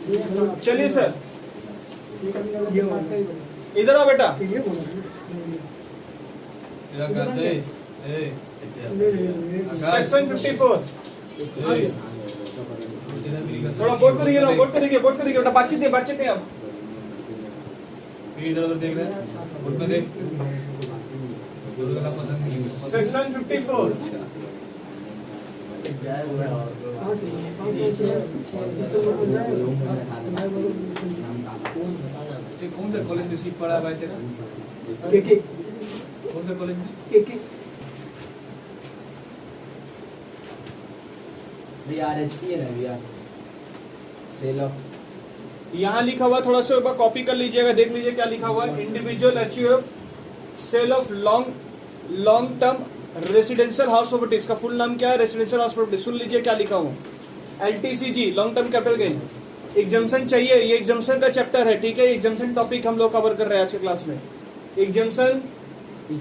चलिए सर, इधर आओ बेटा। सेक्शन 54 थोड़ा बोर्ड को देखिए, बोर्ड को देखिए, बोर्ड को देखिए बेटा। बातचीत नहीं अब। इधर उधर देख रहे हैं, बोर्ड में देख। सेक्शन 54 कौन से कॉलेज में सीट पड़ा भाई तेरा? कौन से कॉलेज में? RHP है ना भैया, सेल ऑफ। यहाँ लिखा हुआ, थोड़ा सा एक बार कॉपी कर लीजिएगा, देख लीजिए क्या लिखा हुआ है। Individual HUF sale of long term residential house property. इसका फुल नाम क्या है? Residential house property. सुन लीजिए क्या लिखा हुआ। LTCG long term capital gain. Exemption चाहिए, ये एग्जाम्शन का चैप्टर है, ठीक है। एग्जाम्शन टॉपिक हम लोग कवर कर रहे हैं आज के क्लास में। एग्जाम्शन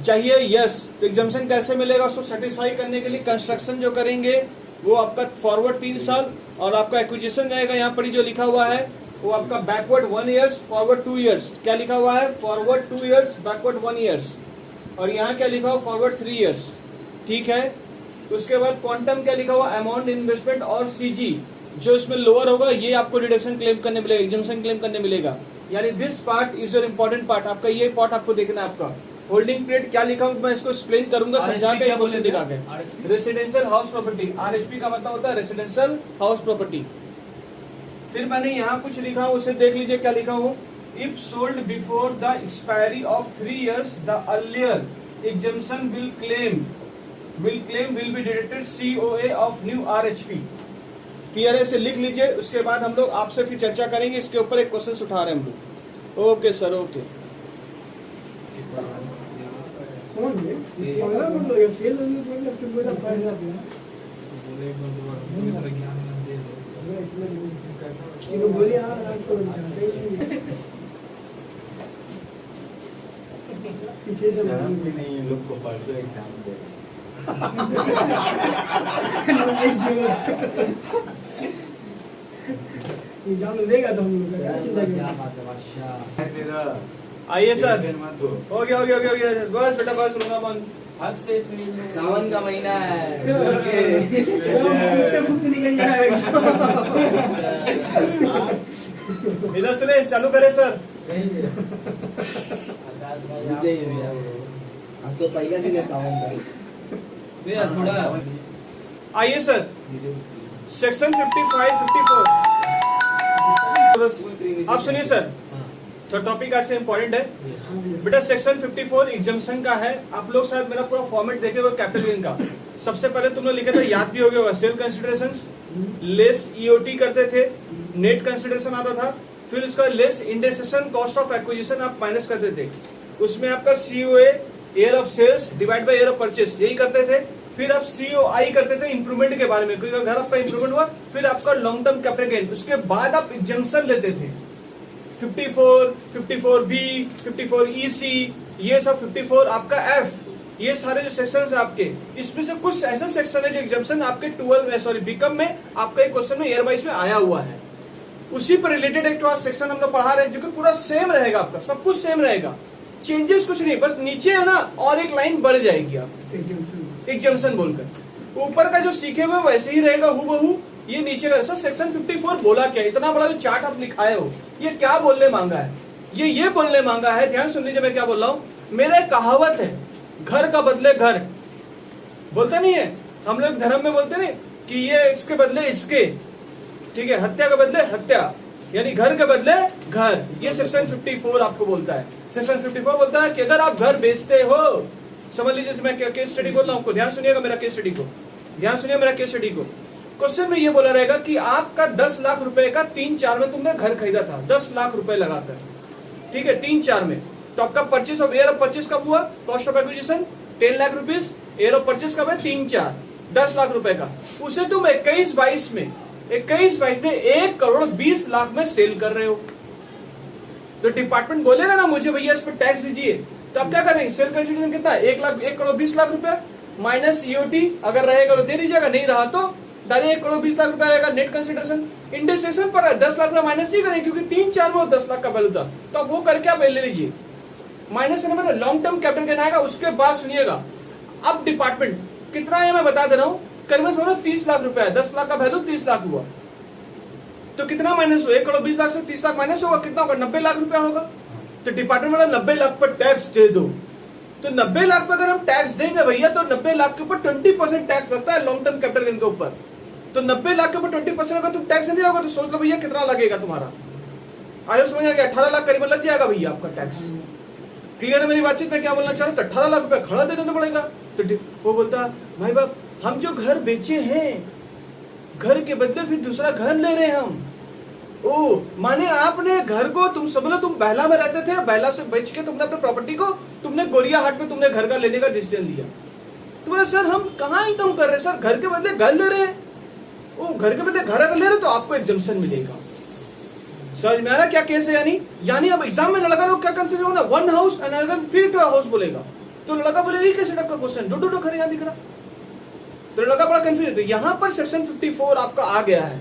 चाहिए, यस। तो एग्जाम्शन कैसे मिलेगा? उसको सेटिस्फाई करने के लिए कंस्ट्रक्शन जो करेंगे वो आपका फॉरवर्ड 3 साल, और आपका एक्विजिशन रहेगा यहाँ पर जो लिखा हुआ है वो आपका बैकवर्ड 1 ईयर्स, फॉरवर्ड 2 ईयर्स। क्या लिखा हुआ है? Forward 2 years, backward 1 years. और यहाँ क्या लिखा हुआ? फॉरवर्ड 3 ईयर्स, ठीक है। उसके बाद क्वांटम क्या लिखा हुआ? अमाउंट इन्वेस्टमेंट और CG जो इसमें लोअर होगा ये आपको डिडक्शन क्लेम करने मिलेगा, एग्जाम्शन क्लेम करने मिलेगा। यानी this part is your important part. आपका ये पार्ट आपको देखना है। आपका होल्डिंग पीरियड क्या लिखा हूँ मैं इसको एक्सप्लेन करूंगा, समझा के क्वेश्चन दिखा के। रेसिडेंशियल हाउस प्रॉपर्टी, RHP का मतलब होता है रेसिडेंशियल हाउस प्रॉपर्टी। फिर मैंने यहाँ कुछ लिखा हूँ, उसे देख लीजिए क्या लिखा हूँ। If sold before the expiry of 3 years the earlier exemption will be deducted COA of new RHP। Clear है? इसे लिख लीजिए। उसके बाद हम लोग आपसे फिर चर्चा करेंगे इसके ऊपर। एक क्वेश्चन उठा रहे हैं हम लोग। Okay sir, okay. लोग को परसों एग्जाम दे देगा तो हम लोग क्या बात है बादशाह। तेरा आइए सर, मत हो। हो गया बस बेटा, बस रुका मन। सावन का महीना है। इधर सुने, चालू करे सर। अब तो पहला दिन है सावन का। थोड़ा आइए सर, सेक्शन 55, 54। आप सुनिए सर, तो टॉपिक आज का इंपॉर्टेंट है बेटा। सेक्शन 54 एग्जाम्पशन का है। आप लोग शायद मेरा पूरा फॉर्मेट देखे हुए कैपिटल गेन का। सबसे पहले तुम लोग लिखे थे, याद भी हो गया होगा, सेल कंसिडरेशंस लेस EOT करते थे, नेट कंसिडरेशन आता था। फिर उसका less indexation cost of acquisition आप माइनस करते थे। उसमें आपका COA year of sales divide by year of purchase यही करते थे। फिर आप COI करते थे इंप्रूवमेंट के बारे में, क्योंकि घर आपका इंप्रूवमेंट हुआ। फिर आपका लॉन्ग टर्म कैपिटल गेन। उसके बाद आप एग्जाम्पशन लेते थे 54, 54B, 54EC, ये सब 54 आपका F। ये सारे जो सेक्शन है आपके, इसमें से कुछ ऐसा सेक्शन है जो एग्जाम्पशन आपके 12 बीकॉम में आपका एक क्वेश्चन में ईयर वाइज में आया हुआ है। उसी पर रिलेटेड एक सेक्शन हम लोग पढ़ा रहे हैं जो कि पूरा सेम रहेगा। आपका सब कुछ सेम रहेगा, चेंजेस कुछ नहीं, बस नीचे है ना और एक लाइन बढ़ जाएगी आप एग्जाम्पशन बोलकर। ऊपर का जो सीखे हुए वैसे ही रहेगा हूबहू। ये नीचे का सेक्शन 54 बोला क्या? इतना बड़ा जो चार्ट आप लिखाए हो, ये क्या बोलने मांगा है? ये बोलने मांगा है, ध्यान सुन लीजिए मैं क्या बोल रहा हूँ। मेरा एक कहावत है, घर का बदले घर। बोलते नहीं है हम लोग धर्म में, बोलते नहीं कि ये इसके बदले इसके, ठीक है, हत्या के बदले हत्या, यानी घर के बदले घर। ये सेक्शन 54 आपको बोलता है। सेक्शन 54 बोलता है कि अगर आप घर बेचते हो, समझ लीजिए मैं केस स्टडी बोल रहा हूँ, ध्यान सुनिएगा मेरा केस स्टडी को, ध्यान सुनिए मेरा केस स्टडी को। क्वेश्चन में ये बोला रहेगा कि आपका 10 लाख रुपए का 3-4 में तुमने घर खरीदा था, 10 लाख रुपए लगाकर, ठीक है, 3-4 में। तो आपका purchase of year of purchase कब हुआ? Cost of acquisition 10 lakh rupees, year of purchase कब है? 3-4, 10 लाख रुपए का। उसे तुम 21-22 में 1,20,00,000 में सेल कर रहे हो। तो डिपार्टमेंट बोलेगा ना मुझे भैया इस पर टैक्स दीजिए, तो आप क्या करेंगे? सेल कंसिडरेशन कितना है? 1,20,00,000 रुपए माइनस EOT अगर रहेगा तो दे दीजिएगा, नहीं रहा तो डायरेक्ट 1,20,00,000 रुपए आएगा नेट कंसिडरेशन। इंडेक्सेशन पर है, 10 लाख रुपया माइनस नहीं करेंगे क्योंकि 3-4 में 10 लाख का वैल्यू था, तो वो करके आप ले लीजिए। माइनस करने पर लॉन्ग टर्म कैपिटल गेन आएगा। उसके बाद सुनिएगा, अब डिपार्टमेंट कितना है मैं बता दे रहा हूँ। करीबन समझो 30 लाख रुपया है, 10 लाख का वैल्यू 30 लाख हुआ, तो कितना माइनस हुआ? 1 करोड़ 20 लाख से 30 लाख माइनस होगा, कितना होगा? 90 लाख रुपया होगा। तो डिपार्टमेंट वाला 90 लाख पर टैक्स दे दो, तो 90 लाख पर अगर हम टैक्स देंगे भैया, तो 90 लाख के ऊपर 20% टैक्स लगता है लॉन्ग टर्म कैपिटल गेन के ऊपर। तो 90 लाख के ऊपर 20% अगर तुम टैक्स नहीं होगा तो सोच लो भैया कितना लगेगा तुम्हारा। आयो समझ आ गया? 18 लाख करीबन लग जाएगा भैया आपका टैक्स। क्लियर है मेरी बातचीत में क्या बोलना चाह रहा हूँ? तो 18 लाख रुपया खड़ा दे देना पड़ेगा। तो वो बोलता भाई बाप हम जो घर बेचे हैं, घर के बदले फिर दूसरा घर ले रहे हैं हम। ओ माने आपने घर को, तुम समझ लो तुम बैला में रहते थे, बैला से बेच के तुमने अपने प्रॉपर्टी को तुमने गोरिया हाट में तुमने घर का लेने का डिसीजन लिया। तो बोला सर हम कहाँ इनकम कर रहे हैं सर, घर के बदले घर ले रहे हैं। ओ घर के बदले घर अगर ले रहे हो तो आपको एग्जम्पशन मिलेगा। समझ में आ रहा क्या केस है? यानी अब एग्जाम में लड़का लोग क्या कंफ्यूज होगा, वन हाउस एंड अगर फिर टू हाउस बोलेगा तो लड़का बोले ये कैसे टाइप का क्वेश्चन, दो घर यहाँ दिख रहा, तो लड़का बड़ा कंफ्यूज। तो यहाँ पर सेक्शन 54 आपका आ गया है।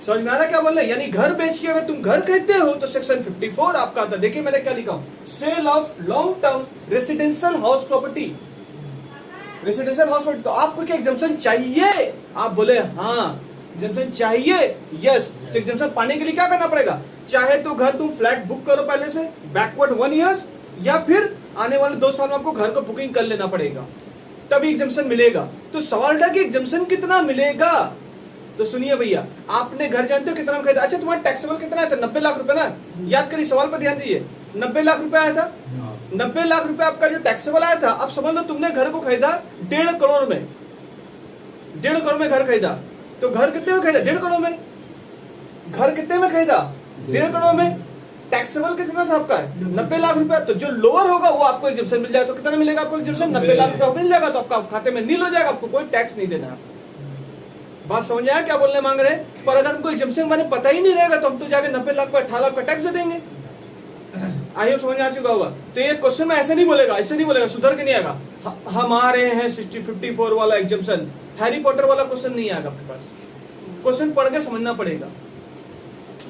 समझ में आ रहा क्या बोल रहे? यानी घर बेच के अगर तुम घर कहते हो तो सेक्शन 54 आपका आता है। देखिए मैंने क्या लिखा हूं, sale of long term residential house property, residential house property. तो आपको क्या एग्जम्पशन चाहिए? आप बोले हाँ एग्जम्पशन चाहिए, यस। तो एग्जम्पशन पाने के लिए क्या करना पड़ेगा? चाहे तो घर तुम फ्लैट बुक करो पहले से बैकवर्ड 1 ईयर्स, या फिर आने वाले 2 साल में आपको घर को बुकिंग कर लेना पड़ेगा, तभी एग्जम्पशन मिलेगा। तो सवाल था कि एग्जम्पशन कितना मिलेगा? तो सुनिए भैया, आपने घर जानते हो कितना खरीदा? अच्छा तुम्हारा टैक्सेबल कितना आया था? 90 लाख रुपए ना। याद करिए, सवाल पर ध्यान दीजिए। 90 लाख रुपए आया था। 90 लाख रुपए आपका जो टैक्सेबल आया था। अब समझ लो तुमने घर को खरीदा 1.5 करोड़ में, 1.5 करोड़ में घर खरीदा। तो घर कितने में खरीदा? 1.5 करोड़ में। घर कितने में खरीदा? 1.5 करोड़ में। टैक्सेबल कितना था आपका? 90 लाख रुपया। तो जो लोअर होगा वो आपको एग्जम्पशन मिल जाएगा। तो कितना मिलेगा आपको एग्जम्पशन? 90 लाख रुपया मिल जाएगा। तो आपका खाते में नील हो जाएगा, आपको कोई टैक्स नहीं देना। बात समझ आया क्या बोलने मांग रहे हैं? पर अगर हमको एग्जम्पशन माने पता ही नहीं रहेगा तो हम तो जाके 90 लाख पर 18 लाख का टैक्स दे देंगे। आई होप समझ आ चुका होगा। तो ये क्वेश्चन में ऐसे नहीं बोलेगा, ऐसे नहीं बोलेगा, सुधर के नहीं आएगा। हम आ रहे हैं 54 वाला एग्जम्पशन, हैरी पॉटर वाला क्वेश्चन नहीं आएगा आपके पास। क्वेश्चन पढ़ के समझना पड़ेगा।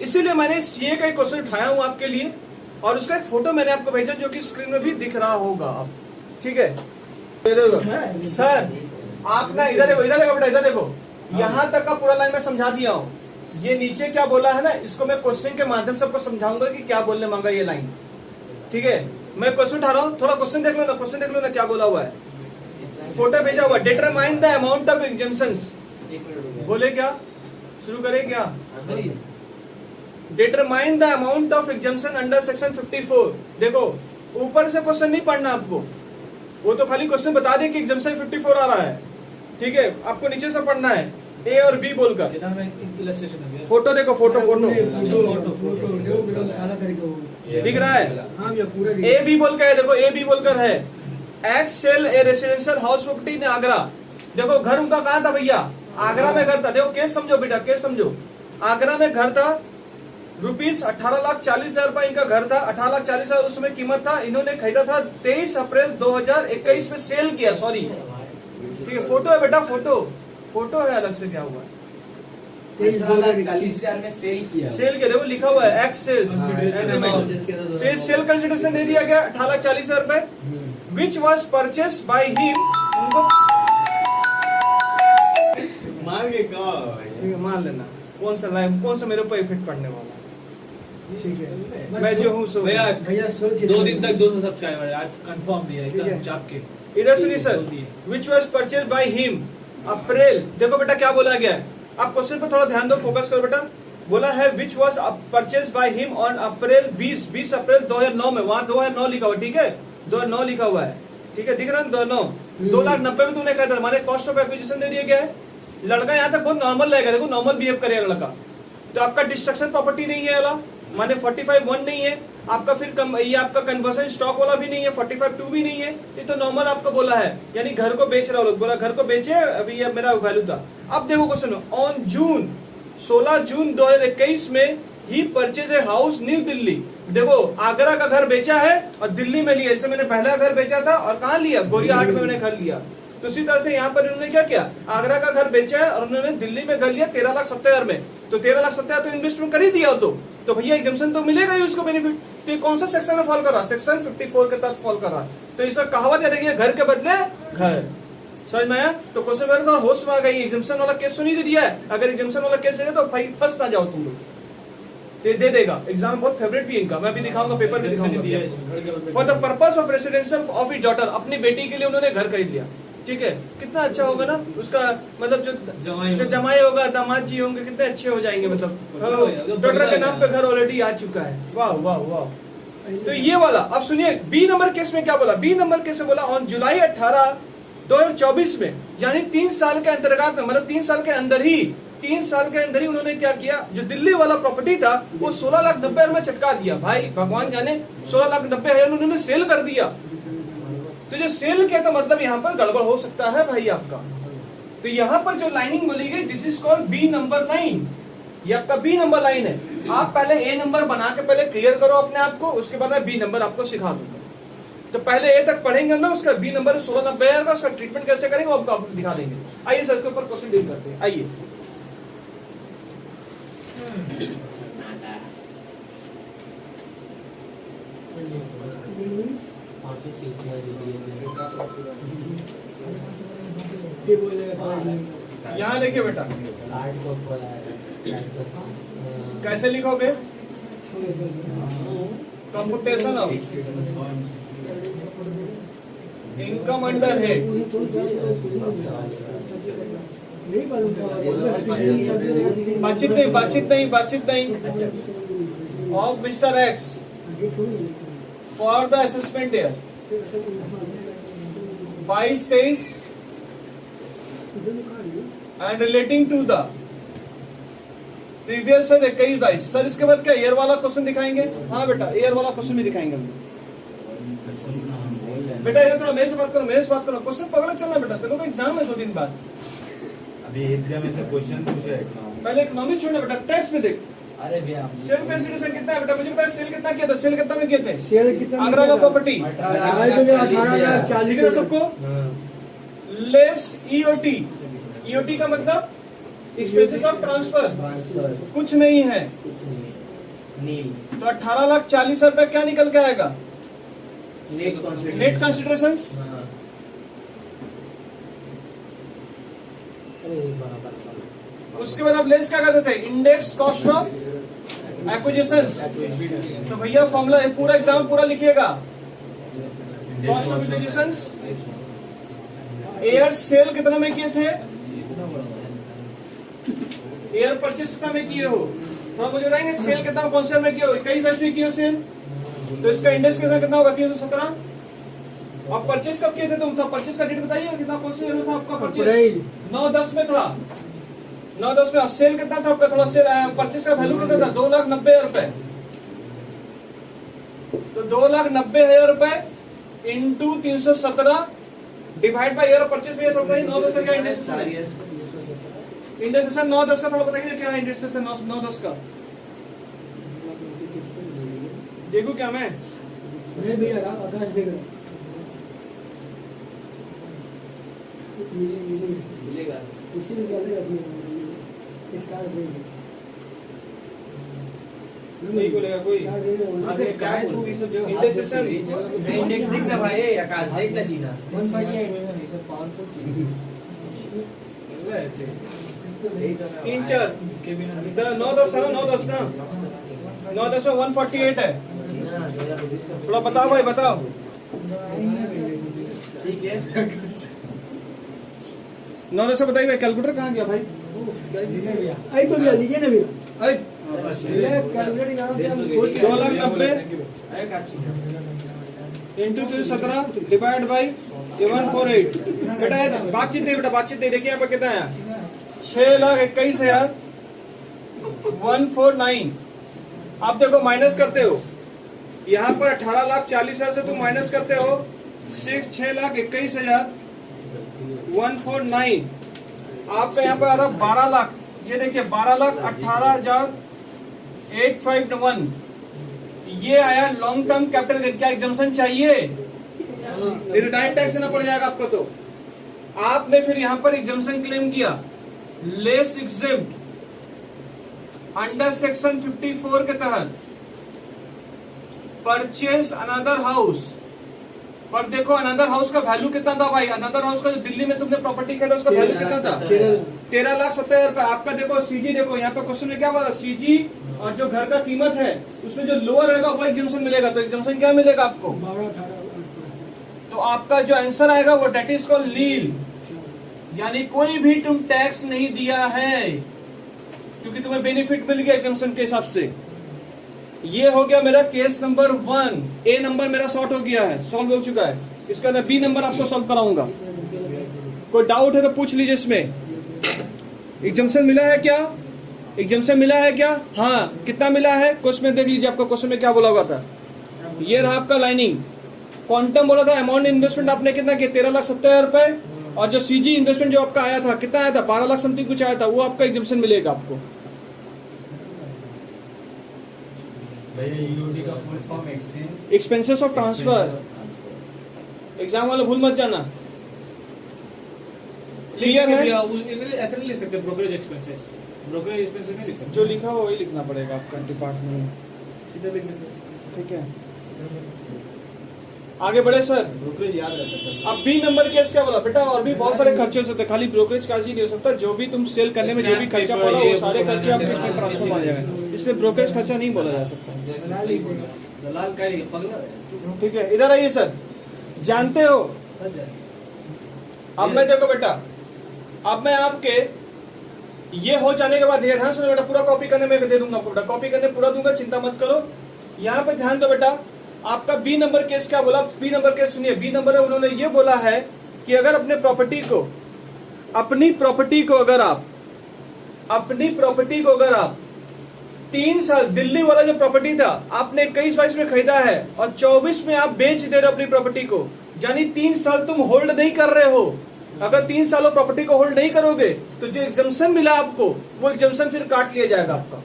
इसीलिए मैंने सीए का एक क्वेश्चन उठाया हूं आपके लिए, और उसका एक फोटो मैंने आपको भेजा जो कि स्क्रीन में भी दिख रहा होगा आप, ठीक है? सर आप ना इधर देखो, इधर देखो बेटा, इधर देखो। यहाँ तक का पूरा लाइन मैं समझा दिया हूँ। ये नीचे क्या बोला है ना, इसको मैं क्वेश्चन के माध्यम से आपको समझाऊंगा कि क्या बोलने मांगा ये लाइन, ठीक है? मैं क्वेश्चन उठा रहा हूँ, थोड़ा क्वेश्चन देख लो ना, क्वेश्चन देख लो ना क्या बोला हुआ है। फोटो भेजा हुआ, determine the amount of exemptions. बोले क्या? शुरू करें क्या? Determine the amount of exemption under section 54। देखो ऊपर से क्वेश्चन नहीं पढ़ना आपको, वो तो खाली क्वेश्चन बता दे कि एग्जम्पशन 54 आ रहा है, ठीक है? आपको नीचे से पढ़ना है ए और बी बोलकर। फोटो देखो, फोटो दिख रहा है? ए बी बोल कर, देखो ए बी बोलकर है। X sale a residential house property in Agra. देखो घर उनका कहाँ था भैया? आगरा में घर था। देखो केस समझो बेटा, केस समझो। आगरा में घर था, रुपीस 18,40,000 रुपए इनका घर था। 18,40,000 उस समय कीमत था। इन्होंने खरीदा था 23 अप्रैल 2021 में सेल किया, सॉरी, ठीक है? फोटो है बेटा, फोटो है, अलग से क्या हुआ? 18,40,000 में सेल किया। देखो लिखा हुआ है एक्स सेल। तो ये सेल कंसिडरेशन दे दिया गया 18,40,000 रुपए, which was purchase by him. उनको मार के मान लेना कौन सा लाइन, कौन सा मेरे ऊपर इफेक्ट पड़ने वाला, ठीक है? मैं जो हूँ सो भैया 2 दिन तक 200 सब्सक्राइबर आज कंफर्म दिया एकदम चाप के। इधर सुनिए sir, which was purchase by him April. देखो बेटा क्या बोला गया है, आप क्वेश्चन पर थोड़ा ध्यान दो, फोकस करो बेटा। बोला है विच was purchase by him on April 20 अप्रैल 2009 में। वहां 2009 लिखा हुआ, ठीक है? 2009 लिखा हुआ है, ठीक है? दिख रहा है 2009। 2,90,000 में तुमने कहता हमारे कॉस्ट ऑफ एक्विजिशन दे दिया गया है। लड़का यहाँ तक बहुत नॉर्मल रहेगा, देखो नॉर्मल बिहेव करेगा लड़का। तो आपका डिस्ट्रक्शन प्रॉपर्टी नहीं है वाला, माने 45(1) नहीं है आपका, फिर ये आपका कन्वर्सन स्टॉक वाला भी नहीं है, 45(2) भी नहीं है। ये तो नॉर्मल आपको बोला है, यानी घर को बेच रहा हो, बोला घर को बेचे, अभी ये मेरा वैल्यू था। अब देखो क्वेश्चन, ऑन 16 जून 2021 में ही purchase a house New Delhi. देखो आगरा का घर बेचा है और दिल्ली में लिया। जैसे मैंने पहला घर बेचा था और कहाँ लिया? गोरिया हाट में मैंने घर लिया। तो इसी तरह से यहाँ पर इन्होंने क्या किया, आगरा का घर बेचा है और उन्होंने दिल्ली में घर लिया 13,70,000 में, तो 13,70,000 तो इन्वेस्टमेंट कर ही दिया तो भैया एग्जम्पशन तो मिलेगा ही उसको बेनिफिट। तो ये कौन सा सेक्शन में फॉल कर रहा है, सेक्शन 54 के तहत फॉल कर रहा है। तो ये सब कहावत याद रखिए, घर के बदले घर, समझ में आया। तो क्वेश्चन मेरे तो होश में आ गई, एग्जम्पशन वाला केस तो नहीं दिया है, अगर एग्जम्पशन वाला केस है तो भाई फंस ना जाओ तुम लोग, ये दे देगा एग्जाम, बहुत फेवरेट भी इनका, मैं भी दिखाऊंगा पेपर में दिखाऊंगा। For the purpose of residential of his daughter, अपनी बेटी के लिए उन्होंने घर खरीद लिया, ठीक है, कितना अच्छा होगा ना उसका, मतलब जो जमाई होगा, दामाद जी होंगे, कितने अच्छे हो जाएंगे, मतलब डॉटर के नाम पे घर ऑलरेडी आ चुका है, वाह वाह वाह। तो ये वाला अब सुनिए, बी नंबर केस में क्या बोला, बी नंबर केस में बोला ऑन जुलाई 18, 2024 में, यानी 3 साल के अंतर्गत में, मतलब 3 साल के अंदर ही, 3 साल के अंदर ही उन्होंने क्या किया, जो दिल्ली वाला प्रॉपर्टी था वो 16,90,000 में चटका दिया। भाई भगवान जाने 16,90,000 उन्होंने सेल कर दिया। तो जो सेल किया तो मतलब यहाँ पर गड़बड़ हो सकता है भाई आपका। तो यहाँ पर जो लाइनिंग बोली गई, this is called B number line, ये आपका बी नंबर लाइन है। आप पहले ए नंबर बना के पहले क्लियर करो अपने आप को, उसके बाद मैं बी नंबर आपको सिखा दूंगा। तो पहले ए तक पढ़ेंगे ना, उसका बी नंबर 16,90,000 का, उसका ट्रीटमेंट कैसे करेंगे वो आपको दिखा देंगे। आइए सर इसके ऊपर क्वेश्चन डील करते हैं, आइए। यहाँ देखिए बेटा, कैसे लिखोगे, computation of income under head, बातचीत नहीं of Mister X for the assessment year 22-23 and relating to the previous year 21-22। Sir इसके बाद क्या ईयर वाला क्वेश्चन दिखाएंगे? हाँ बेटा ईयर वाला क्वेश्चन भी दिखाएंगे हम। बेटा ये थोड़ा मेरे से बात करो, क्वेश्चन पकड़े चलना बेटा, तेरे को एग्जाम है 2 दिन बाद। अभी एग्जाम में से क्वेश्चन पूछे, पहले इकोनॉमिक छोड़ना बेटा, टैक्स में देख। अरे भैया सेल कंसीडरेशन कितना है बेटा, मुझे पता है सेल कितना किया था, सेल कितना में किए थे, शेयर कितना आगरा का प्रॉपर्टी 18,40,000 सबको लेस ईओटी, ईओटी का मतलब एक्सपेंसेस ऑफ ट्रांसफर, कुछ नहीं है, तो 18,40,000 रुपए क्या निकल के आएगा, नेट कंसीडरेशन। उसके बाद आप लेस क्या करते थे, इंडेक्स कॉस्ट ऑफ एक्विजिशन। तो भैया फॉर्मूला पूरा एग्जाम पूरा लिखिएगा, cost of acquisition, air sale कितना में किए थे, एयर परचेस कितना में किए हो, थोड़ा मुझे बताएंगे सेल कितना कौन से में किए हो, 21 में किए हो सेल, तो इसका इंडेक्स कितना होगा 317। और परचेस कब किए थे तुम, था परचेस का डेट बताइए कितना, कौन से था आपका परचेस, 9-10 में था, 9-10 में। और सेल कितना था आपका, थोड़ा सेल परचेस का वैल्यू कितना था, 2,90,000 रुपए। तो 2,90,000 रुपए into 317 divide by year purchase में, थोड़ा 9-10 का इंडेक्सेशन है, इंडेक्सेशन 9-10 का थोड़ा बताइए क्या है इंडेक्सेशन 9-10 का, देखो क्या मैं भैया आकाश देख रहा मिलेगा इसी में चलेगा स्टार देंगे नहीं बोलेगा कोई। क्या है तू ये सब जगह इंडेक्सेशन इंडेक्स दिख रहा भाई, आकाश देख ले सीधा 3-4 9-10 है ना, 9-10 ना, 9-10 में 148 है, थोड़ा बताओ भाई बताओ। ठीक है 9-10 से बताइए भाई, कैलकुलेटर कहाँ गया भाई, आई तो भैया लीजिए ना भैया, आई कैलकुलेटर यहाँ पे हम खोज 2,90,000 इंटू 317 डिवाइड बाई 148। बेटा बातचीत नहीं, बेटा बातचीत नहीं, देखिए यहाँ पर कितना है, 6,21,000 149। आप देखो माइनस करते हो, यहाँ पर 18,40,000 से तुम माइनस करते हो 6,21,000 149, आपका यहाँ पर आ रहा 12 लाख, ये देखिए 12,18,851, ये आया लॉन्ग टर्म कैपिटल गेन। क्या एग्जम्पशन चाहिए, रिटायर्ड टैक्स देना पड़ जाएगा आपको, तो आपने फिर यहां पर एग्जम्पशन क्लेम किया, लेस एग्जेम्प्ट अंडर सेक्शन 54 के तहत परचेज अनदर हाउस। पर देखो अनदर हाउस का वैल्यू कितना था भाई, अनदर हाउस का जो दिल्ली में तुमने प्रॉपर्टी खरीदा उसका वैल्यू कितना था, 13,70,000 रुपए। आपका देखो सीजी, देखो यहाँ पे क्वेश्चन में क्या बोला, सीजी और जो घर का कीमत है उसमें जो लोअर रहेगा वो एग्जम्पशन मिलेगा। तो एग्जम्पशन क्या मिलेगा आपको, 12-18। तो आपका जो आंसर आएगा वो डेट इज कॉल्ड लील, यानी कोई भी तुम टैक्स नहीं दिया है क्योंकि तुम्हें बेनिफिट मिल गया एग्जम्पशन के हिसाब से। ये हो गया मेरा केस नंबर 1। ए नंबर मेरा सॉर्ट हो गया है, सॉल्व हो चुका है। इसका मैं बी नंबर आपको सॉल्व कराऊंगा। कोई डाउट है तो पूछ लीजिए। इसमें एग्जम्पशन मिला है क्या, एग्जम्पशन मिला है क्या, हाँ कितना मिला है क्वेश्चन में देख लीजिए। आपका क्वेश्चन में क्या बोला हुआ था, ये रहा आपका लाइनिंग। क्वांटम बोला था, अमाउंट इन्वेस्टमेंट आपने कितना किया, 13,70,000 रुपए। और जो सीजी इन्वेस्टमेंट जो आपका आया था कितना आया था, 12 लाख समथिंग कुछ आया था, वो आपका एग्जम्पशन मिलेगा आपको। भैया ईओडी का full form exchange expenses of transfer, exam वाले भूल मत जाना। क्लियर है, ऐसे नहीं लिख सकते ब्रोकरेज एक्सपेंसेस, ब्रोकरेज एक्सपेंसेस नहीं लिख सकते, जो लिखा हो वही लिखना पड़ेगा आपका डिपार्टमेंट में, सीधा लिख देते। ठीक है। आगे बढ़े सर। ब्रोकरेज याद रहता है। अब बी नंबर केस क्या बोला बेटा, और भी बहुत सारे खर्चे हो सकते हैं, खाली ब्रोकरेज का ही नहीं हो सकता। जो भी तुम सेल करने में जो भी खर्चा पड़ा वो सारे खर्चे आपके इसमें ट्रांसफर हो जाएंगे, इसलिए ब्रोकरेज खर्चा नहीं बोला जा सकता। दलाल का ही पगला। ठीक है, इधर आइए सर। जानते हो, अब मैं देखो बेटा, अब मैं आपके ये हो जाने के बाद ध्यान सुनो बेटा, पूरा कॉपी करने में दे दूंगा आपको बेटा, कॉपी करने पूरा दूंगा, चिंता मत करो। यहाँ पे ध्यान दो बेटा, आपका बी नंबर केस क्या बोला, बी नंबर केस सुनिए। बी नंबर में उन्होंने ये बोला है कि अगर अपनी प्रॉपर्टी को अगर आप 3 साल, दिल्ली वाला जो प्रॉपर्टी था आपने 21-22 में खरीदा है और 24 में आप बेच दे रहे हो अपनी प्रॉपर्टी को, यानी 3 साल तुम होल्ड नहीं कर रहे हो। अगर 3 सालों प्रॉपर्टी को होल्ड नहीं करोगे तो जो एग्जम्पशन मिला आपको वो एग्जम्पशन फिर काट लिया जाएगा आपका।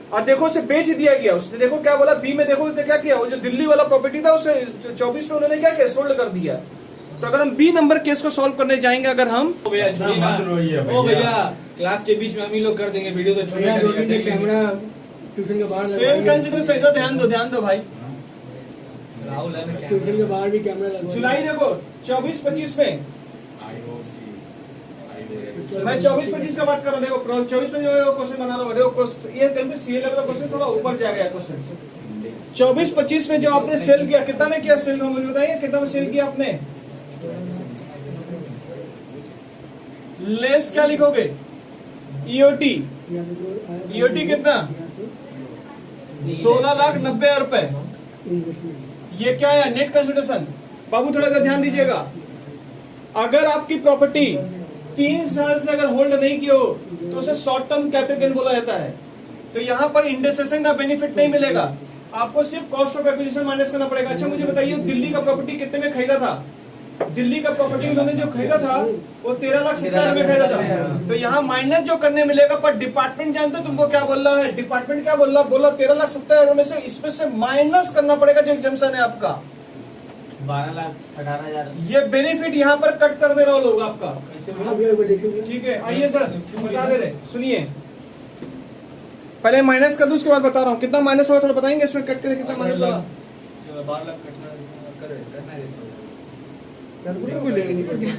और देखो उसे बेच दिया गया, उसने देखो क्या बोला बी में, देखो उसने क्या किया, वो जो दिल्ली वाला प्रॉपर्टी था उसे 24 में उन्होंने क्या किया, सोल्ड कर दिया। तो अगर हम बी नंबर केस को सॉल्व करने जाएंगे, अगर हम भैया छोड़िए ना, मत रोइए ओ भैया क्लास के बीच में हम ही लोग कर देंगे वीडियो, तो छोड़िए कैमरा ट्यूशन के बाहर सेल कंसीडर से इधर ध्यान दो भाई। राहुल है ना क्या? ट्यूशन के बाहर भी कैमरा लगवा जुलाई देखो 24-25 में, मैं 24-25 का बात कर रहा हूँ। देखो 24 में जो क्वेश्चन बना लो, देखो ये कहीं सीए लेवल क्वेश्चन थोड़ा ऊपर जाएगा क्वेश्चन। 24-25 में जो आपने सेल किया, कितना में किया सेल, मुझे बताइए कितना में सेल किया आपने। लेस क्या लिखोगे, ईओटी, ईओटी कितना, 16,90,000 रुपए। ये क्या है, नेट कंसिडरेशन। बाबू थोड़ा सा ध्यान दीजिएगा, अगर आपकी प्रॉपर्टी 3 साल से अगर होल्ड नहीं की हो तो उसे शॉर्ट टर्म कैपिटल गेन बोला जाता है। तो यहाँ पर इंडेक्सेशन का बेनिफिट नहीं मिलेगा, आपको सिर्फ कॉस्ट ऑफ एक्विजिशन माइनस करना पड़ेगा। अच्छा मुझे बताइए, दिल्ली का प्रॉपर्टी कितने में खरीदा था, दिल्ली का प्रॉपर्टी उन्होंने जो खरीदा था वो 13,70,000 में खरीदा था। तो यहाँ माइनस जो करने मिलेगा, पर डिपार्टमेंट जानते हो तुमको क्या बोल रहा है, डिपार्टमेंट क्या बोल रहा, बोला 13,70,000 में से इसमें से माइनस करना पड़ेगा जो एग्जम्पशन है आपका, 12,18,000। ये बेनिफिट यहाँ पर कट कर दे रहा लोग आपका। हाँ भैया वो देखिए। ठीक है, आइए सर बता दे रहे, सुनिए पहले माइनस कर दूं उसके बाद बता रहा हूँ कितना माइनस होगा, थोड़ा बताएंगे इसमें कट करके कितना माइनस होगा। 12 लाख करना है कोई लेने नहीं पड़ेगा।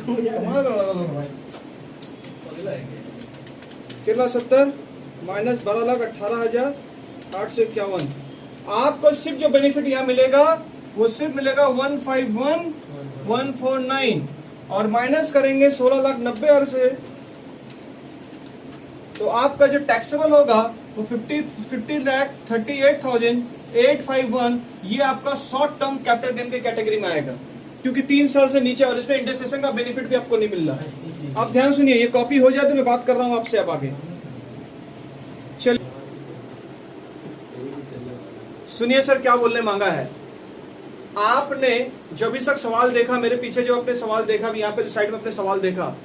कितना 70 माइनस 12,18,851। आपको सिर्फ जो बेनिफिट यहाँ मिलेगा वो सिर्फ मिलेगा 151,149 और माइनस करेंगे 16,90,000 से, तो आपका जो टैक्सेबल होगा वो 50,38,851। ये आपका शॉर्ट टर्म कैपिटल गेन के कैटेगरी में आएगा क्योंकि 3 साल से नीचे, और इसमें इंडेक्सेशन का बेनिफिट भी आपको नहीं मिल रहा। आप ध्यान सुनिए, ये कॉपी हो जाए तो मैं बात कर रहा हूं आपसे अब आगे। चलिए सुनिए सर क्या बोलने मांगा है। आपने जो अभी तक सवाल देखा, मेरे पीछे जो आपने सवाल देखा, यहाँ पे जो साइड में आपने सवाल देखा,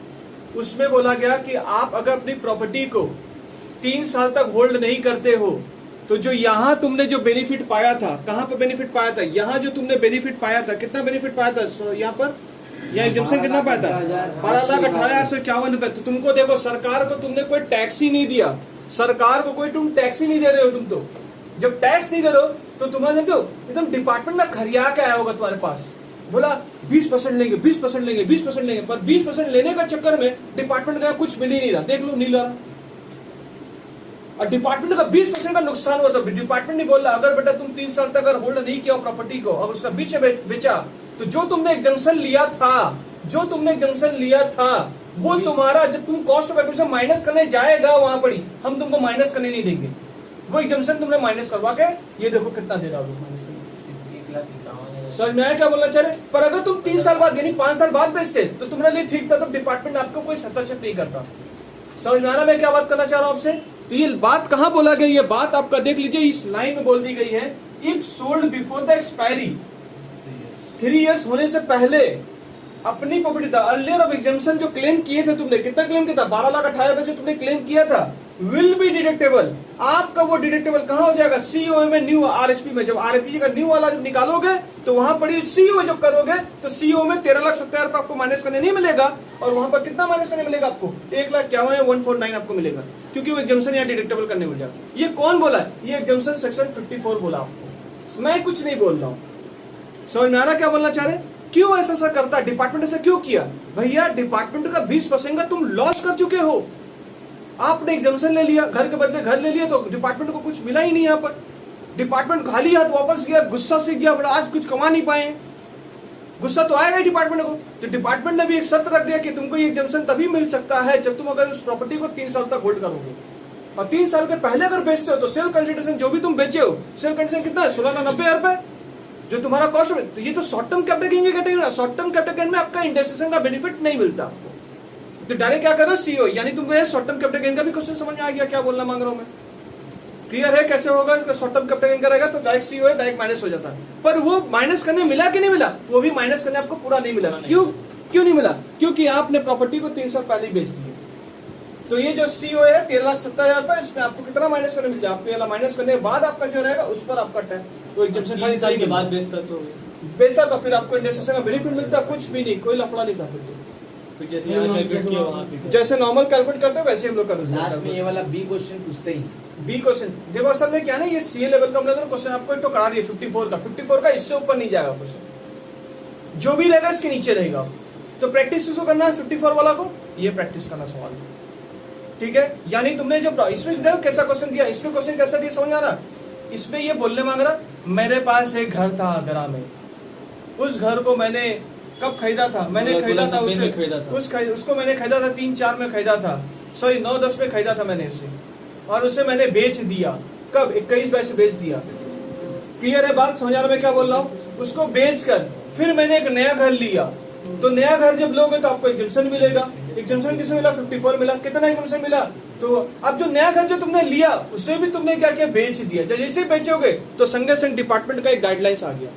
उसमें बोला गया कि आप अगर अपनी प्रॉपर्टी को 3 साल तक होल्ड नहीं करते हो तो जो यहाँ तुमने जो बेनिफिट पाया था, कहाँ पे बेनिफिट पाया था, यहाँ जो तुमने बेनिफिट पाया था, कितना बेनिफिट पाया था, यहाँ पर यहाँ एग्जाम्शन कितना पाया था? 12,18,851 रुपए। तो तुमको देखो, सरकार को तुमने कोई टैक्स ही नहीं दिया, सरकार को कोई तुम टैक्स ही नहीं दे रहे हो। तुम तो जब टैक्स नहीं दे रहे हो तो तुम्हारा जानते हो एकदम डिपार्टमेंट ना खरिया के आया होगा तुम्हारे पास, बोला 20% लेंगे, 20% लेंगे, 20% लेंगे, पर 20% लेने का चक्कर में डिपार्टमेंट का कुछ मिल ही नहीं रहा। देख लो, नहीं ला रहा, और डिपार्टमेंट का 20% का नुकसान हुआ। तो डिपार्टमेंट नहीं बोल रहा अगर बेटा तुम 3 साल तक अगर होल्ड नहीं किया प्रॉपर्टी को, अगर उसका बीच में बेचा, तो जो तुमने एग्जम्पशन लिया था, वो तुम्हारा जब तुम कॉस्ट ऑफ एक्विजिशन माइनस करने जाएगा वहां पर ही हम तुमको माइनस करने नहीं देंगे। वो एग्जम्पशन तुमने माइनस करवा के ये देखो कितना दे रहा हो माइनस। समझ में आया क्या बोलना चाह रहे? पर अगर तुम 3 साल बाद यानी 5 साल बाद बेचते तो तुम्हारे लिए ठीक था, तो डिपार्टमेंट आपको कोई हस्तक्षेप नहीं करता। समझ में आ रहा मैं क्या बात करना चाह रहा हूं आपसे? तो ये बात कहां बोला गया, ये बात आपका देख लीजिए, इस लाइन में बोल दी गई है, if sold before the expiry, 3 years होने से पहले अपनी प्रॉपर्टी था, अर्लियर ऑफ एग्जम्पशन जो क्लेम किए थे तुमने, कितना क्लेम किया था? 12,18,000 जो तुमने क्लेम किया था, विल बी डिडक्टेबल। आपका वो डिडक्टेबल कहां हो जाएगा? सीओए में, न्यू आरएचपी में। जब आरएचपी का न्यू वाला जब निकालोगे तो वहां पर सीओ जब करोगे तो सीओ में 13,70,000 रुपए आपको माइनस करने नहीं मिलेगा, और वहां पर कितना माइनस करने मिलेगा आपको? 1,51,149 आपको मिलेगा, क्योंकि वो एग्जम्पशन यहाँ डिडक्टेबल करने मिल जाएगा। ये कौन बोला है? ये एग्जम्पशन सेक्शन 54 बोला आपको, मैं कुछ नहीं बोल रहा हूँ। समझ में आ रहा क्या बोलना चाह रहे? क्यों ऐसा करता है डिपार्टमेंट? ऐसा क्यों किया भैया? डिपार्टमेंट का 20% का तुम लॉस कर चुके हो। आपने एग्जम्पशन ले लिया, घर के बदले घर ले लिया, तो डिपार्टमेंट को कुछ मिला ही नहीं। यहाँ पर डिपार्टमेंट खाली हाथ वापस गया, गुस्सा से गया, बोला आज कुछ कमा नहीं पाए। गुस्सा तो आएगा ही डिपार्टमेंट को। तो डिपार्टमेंट ने भी एक शर्त रख दिया कि तुमको ये एग्जम्पशन तभी मिल सकता है जब तुम अगर उस प्रॉपर्टी को 3 साल तक होल्ड करोगे, और 3 साल के पहले अगर बेचते हो तो सेल कंसिडरेशन जो भी तुम बेचे हो, सेल कंसिडरेशन कितना है? 16,90,000 रुपए जो तुम्हारा कॉस्ट। तो ये तो शॉर्ट टर्म कैपिटल गेन की category. Short term capital gain में आपका इंडेक्सेशन का बेनिफिट नहीं मिलता आपको, तो डायरेक्ट क्या करो? सीओ, यानी तुमको ये शॉर्ट टर्म कैपिटल गेन का भी क्वेश्चन समझ में आ गया क्या बोलना मांग रहा हूं मैं? क्लियर है कैसे होगा? शॉर्ट टर्म कैपिटल गेन करेगा तो डायरेक्ट सीओ है, डायरेक्ट माइनस हो जाता है। पर वो माइनस करने मिला कि नहीं मिला? वो भी माइनस करने आपको पूरा नहीं मिला। क्यों नहीं मिला? क्योंकि आपने प्रॉपर्टी को 3 साल पहले बेच दी। तो ये जो सीओ है 13,70,000 रुपए, इसमें आपको कितना माइनस करने मिल जाए? आपको ये माइनस करने के बाद आपका जो रहेगा उस पर आपका टैक्स, वो एग्जम्पशन 3 साल के बाद बेचता तो फिर आपको इंडेक्सेशन का बेनिफिट मिलता, कुछ भी नहीं, कोई लफड़ा नहीं था। फिर जैसे यहाँ कैलकुलेट किया वहाँ पे जैसे नॉर्मल कैलकुलेट करते हैं वैसे हम लोग करते हैं। लास्ट में ये वाला बी क्वेश्चन पूछते ही, बी क्वेश्चन देखो असल में क्या ना, ये सीए लेवल का हम लोग क्वेश्चन आपको एक तो करा दिए 54 का, इससे ऊपर नहीं जाएगा क्वेश्चन, जो भी रहेगा इसके नीचे रहेगा। तो प्रैक्टिस किसको करना है? 54 वाला को ये प्रैक्टिस करना सवाल, ठीक है? यानी तुमने जो इसमें देखो कैसा क्वेश्चन दिया, इसमें क्वेश्चन कैसा दिया समझ आ रहा? इसमें ये बोलने मांग रहा, मेरे पास एक घर था आगरा में, उस घर को मैंने कब खरीदा था? मैंने खरीदा था उसको मैंने खरीदा था 3-4 में खरीदा था, सॉरी 9-10 में खरीदा था मैंने उसे, और उसे मैंने बेच दिया। कब? 21-22 बेच दिया। क्लियर है बात? समझ आ रहा मैं क्या बोल रहा हूँ? उसको बेचकर फिर मैंने एक नया घर लिया, तो नया घर जब लोगे तो आपको एग्जम्पशन मिलेगा। एग्जम्पशन किसमें मिला? 54 मिला। कितना एग्जम्पशन मिला? तो अब जो नया घर जो तुमने लिया उसे भी तुमने क्या किया? बेच दिया। जब जैसे बेचोगे तो संगे संग डिपार्टमेंट का एक गाइडलाइंस आ गया।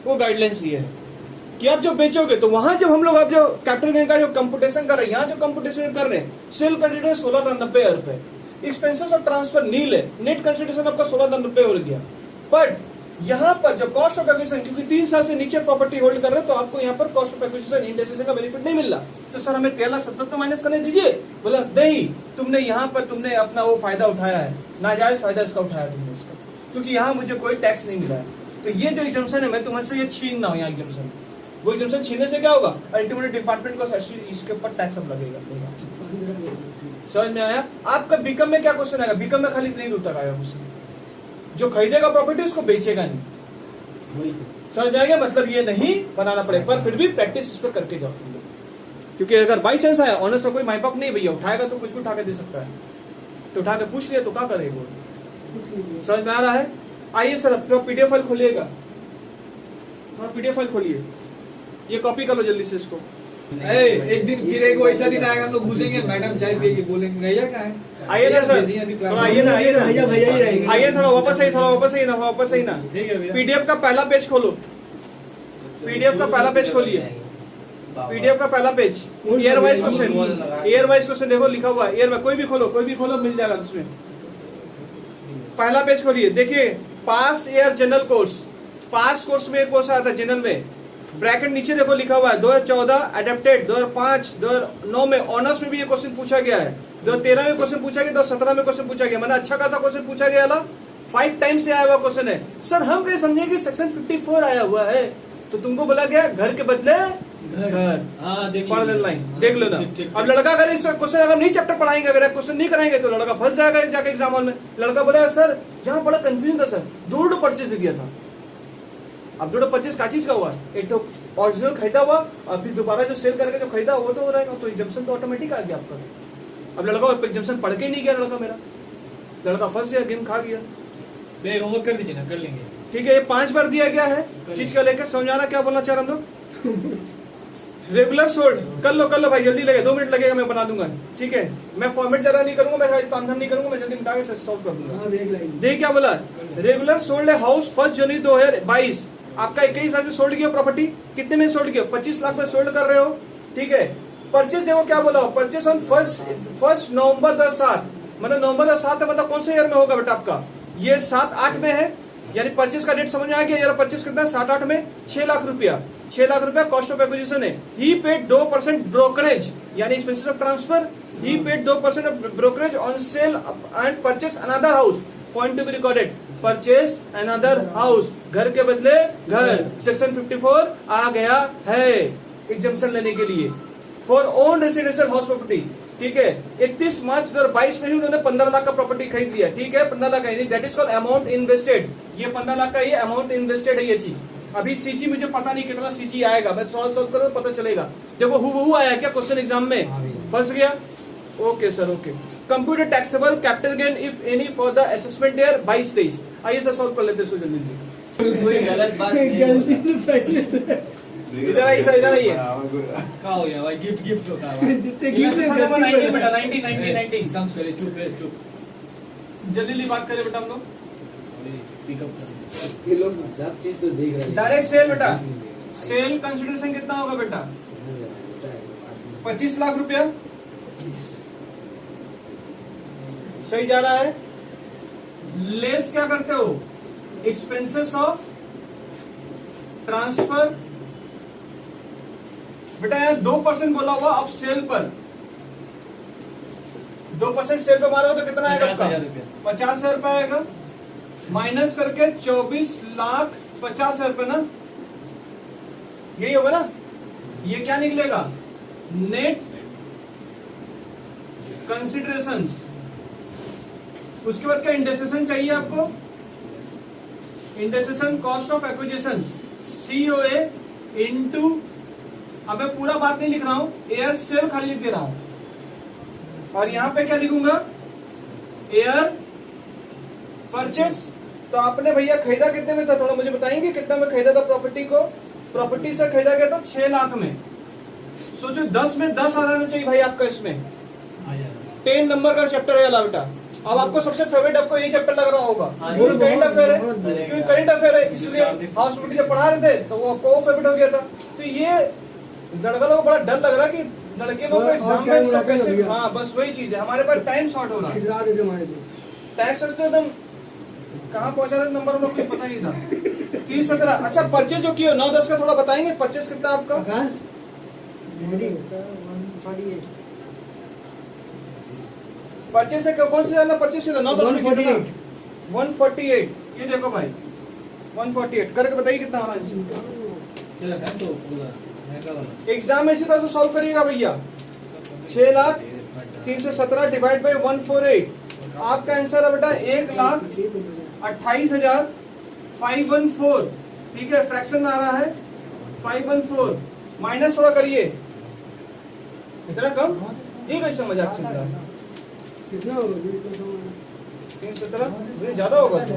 वो गाइडलाइंस ये है कि आप जो बेचोगे तो वहां जब हम लोग अब जो कैपिटल गेन का जो कंप्यूटेशन कर रहे हैं, यहाँ जो कंप्यूटेशन कर रहे हैं, सेल कंसिडरेशन 16,90,000 रुपए, एक्सपेंसेस ऑफ ट्रांसफर नील है, नेट कंसिडरेशन आपका 16,90,000 हो गया। बट यहाँ पर जो कॉस्ट ऑफ एक्विजिशन, क्योंकि 3 साल से नीचे प्रॉपर्टी होल्ड कर रहे हैं तो आपको यहाँ पर कॉस्ट ऑफ एक्विजिशन इंडेक्सेशन का बेनिफिट नहीं मिल रहा। तो सर हमें 13,70,000 तो माइनस करने दीजिए। बोला नहीं, तुमने यहाँ पर तुमने अपना वो फायदा उठाया है, नाजायज फायदा इसका उठाया तुमने इसका, क्योंकि यहाँ मुझे कोई टैक्स नहीं मिला है। तो ये जो एग्जम्पशन है मैं तुम्हारे से ये छीन रहा हूँ यहाँ एग्जम्पशन, वो एग्जम्पशन छीनने से क्या होगा? अल्टीमेटली डिपार्टमेंट को इसके ऊपर टैक्स अब लगेगा। समझ में आया? आपका बीकम में क्या क्वेश्चन आएगा? बीकम में खाली इतना ही दूर तक आएगा क्वेश्चन, जो खरीदेगा प्रॉपर्टी उसको बेचेगा नहीं। समझ में आ गया? मतलब ये नहीं बनाना पड़ेगा, पर फिर भी प्रैक्टिस इस पर करके जाओ, क्योंकि अगर बाई चांस आया, ऑनर्स का कोई माई बाप नहीं भैया, उठाएगा तो कुछ भी उठा के दे सकता है, तो उठा के पूछ लिया तो क्या करेगा? समझ में आ रहा है? आइए सर अब पीडीएफ फाइल खोलिएगा, पीडीएफ फाइल खोलिए, ये कॉपी कर लो जल्दी से इसको। एक दिन फिर एक वैसा दिन आएगा हम लोग घुसेंगे, मैडम चाय पिएगी, बोलेंगे भैया क्या है? आइए ना सर, आइए ना भैया ही रहेंगे। आइए थोड़ा वापस आइए, वापस आइए ना। ठीक है। पीडीएफ का पहला पेज खोलो, पीडीएफ का पहला पेज खोलिए, पीडीएफ का पहला पेज, ईयर वाइज क्वेश्चन देखो लिखा हुआ है, ईयर में कोई भी खोलो मिल जाएगा उसमें। पहला पेज खोलिए, देखिए पास ईयर जनरल कोर्स, पास कोर्स में एक कोर्स आया था जनरल में, ब्रैकेट नीचे देखो लिखा हुआ है 2014 अडेप्टेड, 2005 2009 में ऑनर्स में भी ये क्वेश्चन पूछा गया है, 2013 में क्वेश्चन पूछा गया, 2017 में क्वेश्चन पूछा गया, मतलब अच्छा खासा क्वेश्चन पूछा गया था, 5 टाइम से आया हुआ क्वेश्चन है। सर हम कैसे समझे कि सेक्शन 54 आया हुआ है, तो तुमको बोला गया घर के बदले घर। हाँ देख पढ़ लीजिए। लाइन देख लो ना। ठीक, ठीक, अब लड़का अगर इस क्वेश्चन अगर नहीं चैप्टर पढ़ाएंगे, अगर क्वेश्चन नहीं कराएंगे तो लड़का फंस जाएगा जाके एग्जाम हॉल में। लड़का बोला सर यहाँ बड़ा कंफ्यूजन था सर, 2 परचेज दिया था। अब 2 परचेज का चीज का हुआ, एक तो ओरिजिनल खरीदा हुआ और फिर दोबारा जो सेल करके जो खरीदा वो तो हो रहेगा, तो एग्जाम्पशन तो ऑटोमेटिक आ गया आपका। अब लड़का एग्जाम्पशन पढ़ के ही नहीं गया, लड़का मेरा लड़का फंस गया, गेम खा गया। भैया होमवर्क कर दीजिए ना, कर लेंगे। ठीक है, ये 5 बार दिया गया है चीज का लेकर, समझाना क्या बोलना चाह रहे हम लोग। रेगुलर सोल्ड कर लो भाई, जल्दी लगे, 2 मिनट लगेगा, मैं बना दूंगा। ठीक है, मैं फॉर्मेट ज्यादा नहीं करूंगा, मैं तामझाम नहीं करूंगा, मैं जल्दी मिटा के सॉल्व कर दूंगा। हाँ देख लाइन देख क्या बोला, रेगुलर सोल्ड है हाउस 1 जनवरी 2022, आपका 21 लाख में सोल्ड किया प्रॉपर्टी, कितने में सोल्ड किया, 25 लाख में सोल्ड कर रहे हो। ठीक है, परचेज देखो क्या बोला, परचेज ऑन 1 नवंबर 2007, मतलब नवंबर 2007 मतलब कौन से ईयर में होगा बेटा आपका, ये 7-8 में है, यानी परचेज का डेट समझ में आ गया। यार परचेज कितना है, 7-8 में 6 लाख रुपया, 6 लाख रुपया कॉस्ट ऑफ एक्विजिशन है। ही पेड 2% ब्रोकरेज, यानी expenses of transfer, he paid 2% of brokerage on sale and purchase another house, point to be recorded, purchase another house, घर के बदले घर, सेक्शन 54 आ गया है एग्जम्पशन लेने के लिए for own residential house property. ठीक है, 31 मार्च 2022 में ही उन्होंने 15 लाख का प्रॉपर्टी खरीद लिया। ठीक है, 15 लाख है, that is called amount invested, ये 15 लाख का ये अमाउंट इन्वेस्टेड है ये चीज। अभी सीजी मुझे पता नहीं कितना सीजी आएगा, मैं सॉल्व करूँ पता चलेगा। देखो हु आया क्या क्वेश्चन एग्जाम में, फंस गया। Okay sir, okay. Computer taxable capital gain if any for the assessment year 22-23, आइए सर सॉल्व कर लेते हैं जल्दी। कोई गलत बात नहीं गलती बोला। से पैसे इधर आइए सर, इधर आइए। क्या हो गया भाई, गिफ्ट होता है भाई। जितने इलेक्शन गिफ्ट नंबर 90 बेटा, 90 समझ करे, चुप। जल्दी बात करें बेटा हम लोग। पिकअप कर। ये लोग सब चीज तो देख रहे हैं। डायरेक्ट सेल बेटा, सेल कंसिडरेशन कितना होगा बेटा, 25 लाख रुपया, सही जा रहा है। लेस क्या करते हो, एक्सपेंसेस ऑफ ट्रांसफर, बेटा यहाँ 2% बोला हुआ, अब सेल पर 2% सेल पे मारो तो कितना आएगा, 50,000 रुपया। 50,000 रुपया आएगा, माइनस करके 24,50,000 रुपये ना, यही होगा ना। ये क्या निकलेगा, नेट कंसिडरेशन। उसके बाद क्या इंडेक्सेशन चाहिए आपको, indexation cost of acquisition, COA into, अब मैं पूरा बात नहीं लिख रहा हूं, एयर सेल खाली लिख दे रहा हूं। और यहां पे क्या लिखूंगा, एयर परचेस। तो आपने भैया खरीदा कितने में था, थोड़ा मुझे बताएंगे कितना में खरीदा था प्रॉपर्टी को, प्रॉपर्टी से खरीदा गया था 6 लाख में। सोचो 10 में 10 आ जाना चाहिए भाई आपका, इसमें 10 नंबर का चैप्टर है अला बेटा। अब आपको सबसे फेवरेट आपको यही चैप्टर लग रहा होगा, क्योंकि करंट अफेयर है, क्योंकि करंट अफेयर है, इसलिए हाउस प्रॉपर्टी जब पढ़ा रहे थे तो वो आपको फेवरेट हो गया था। तो ये लड़का लोग को बड़ा डर लग रहा है कि लड़के लोग को एग्जाम में सब कैसे, हाँ बस वही चीज है, हमारे पास टाइम शॉर्ट हो रहा है, खिला देते हमारे को। टैक्स तो एकदम कहाँ पहुंचा था नंबर, हम लोग कुछ पता नहीं था। 30-17, अच्छा परचेज जो किया 9-10 का थोड़ा बताएंगे, परचेज कितना आपका, आकाश मेरी 148 परचेज से कौन से जाना, परचेज कितना 9-10 में कितना? 148 148, ये देखो भाई 148 करके बताइए कितना होना चला था तो पूरा महंगा वाला। एग्जाम में इसी तरह से सॉल्व करिएगा भैया। 6,03,17 डिवाइड बाई 148, आपका आंसर है बेटा 1,28,514। ठीक है, फ्रैक्शन में आ रहा है 514, माइनस थोड़ा करिए, इतना कम, ये कैसे मजाक चल रहा है। कितना होगा 317 ज्यादा होगा तो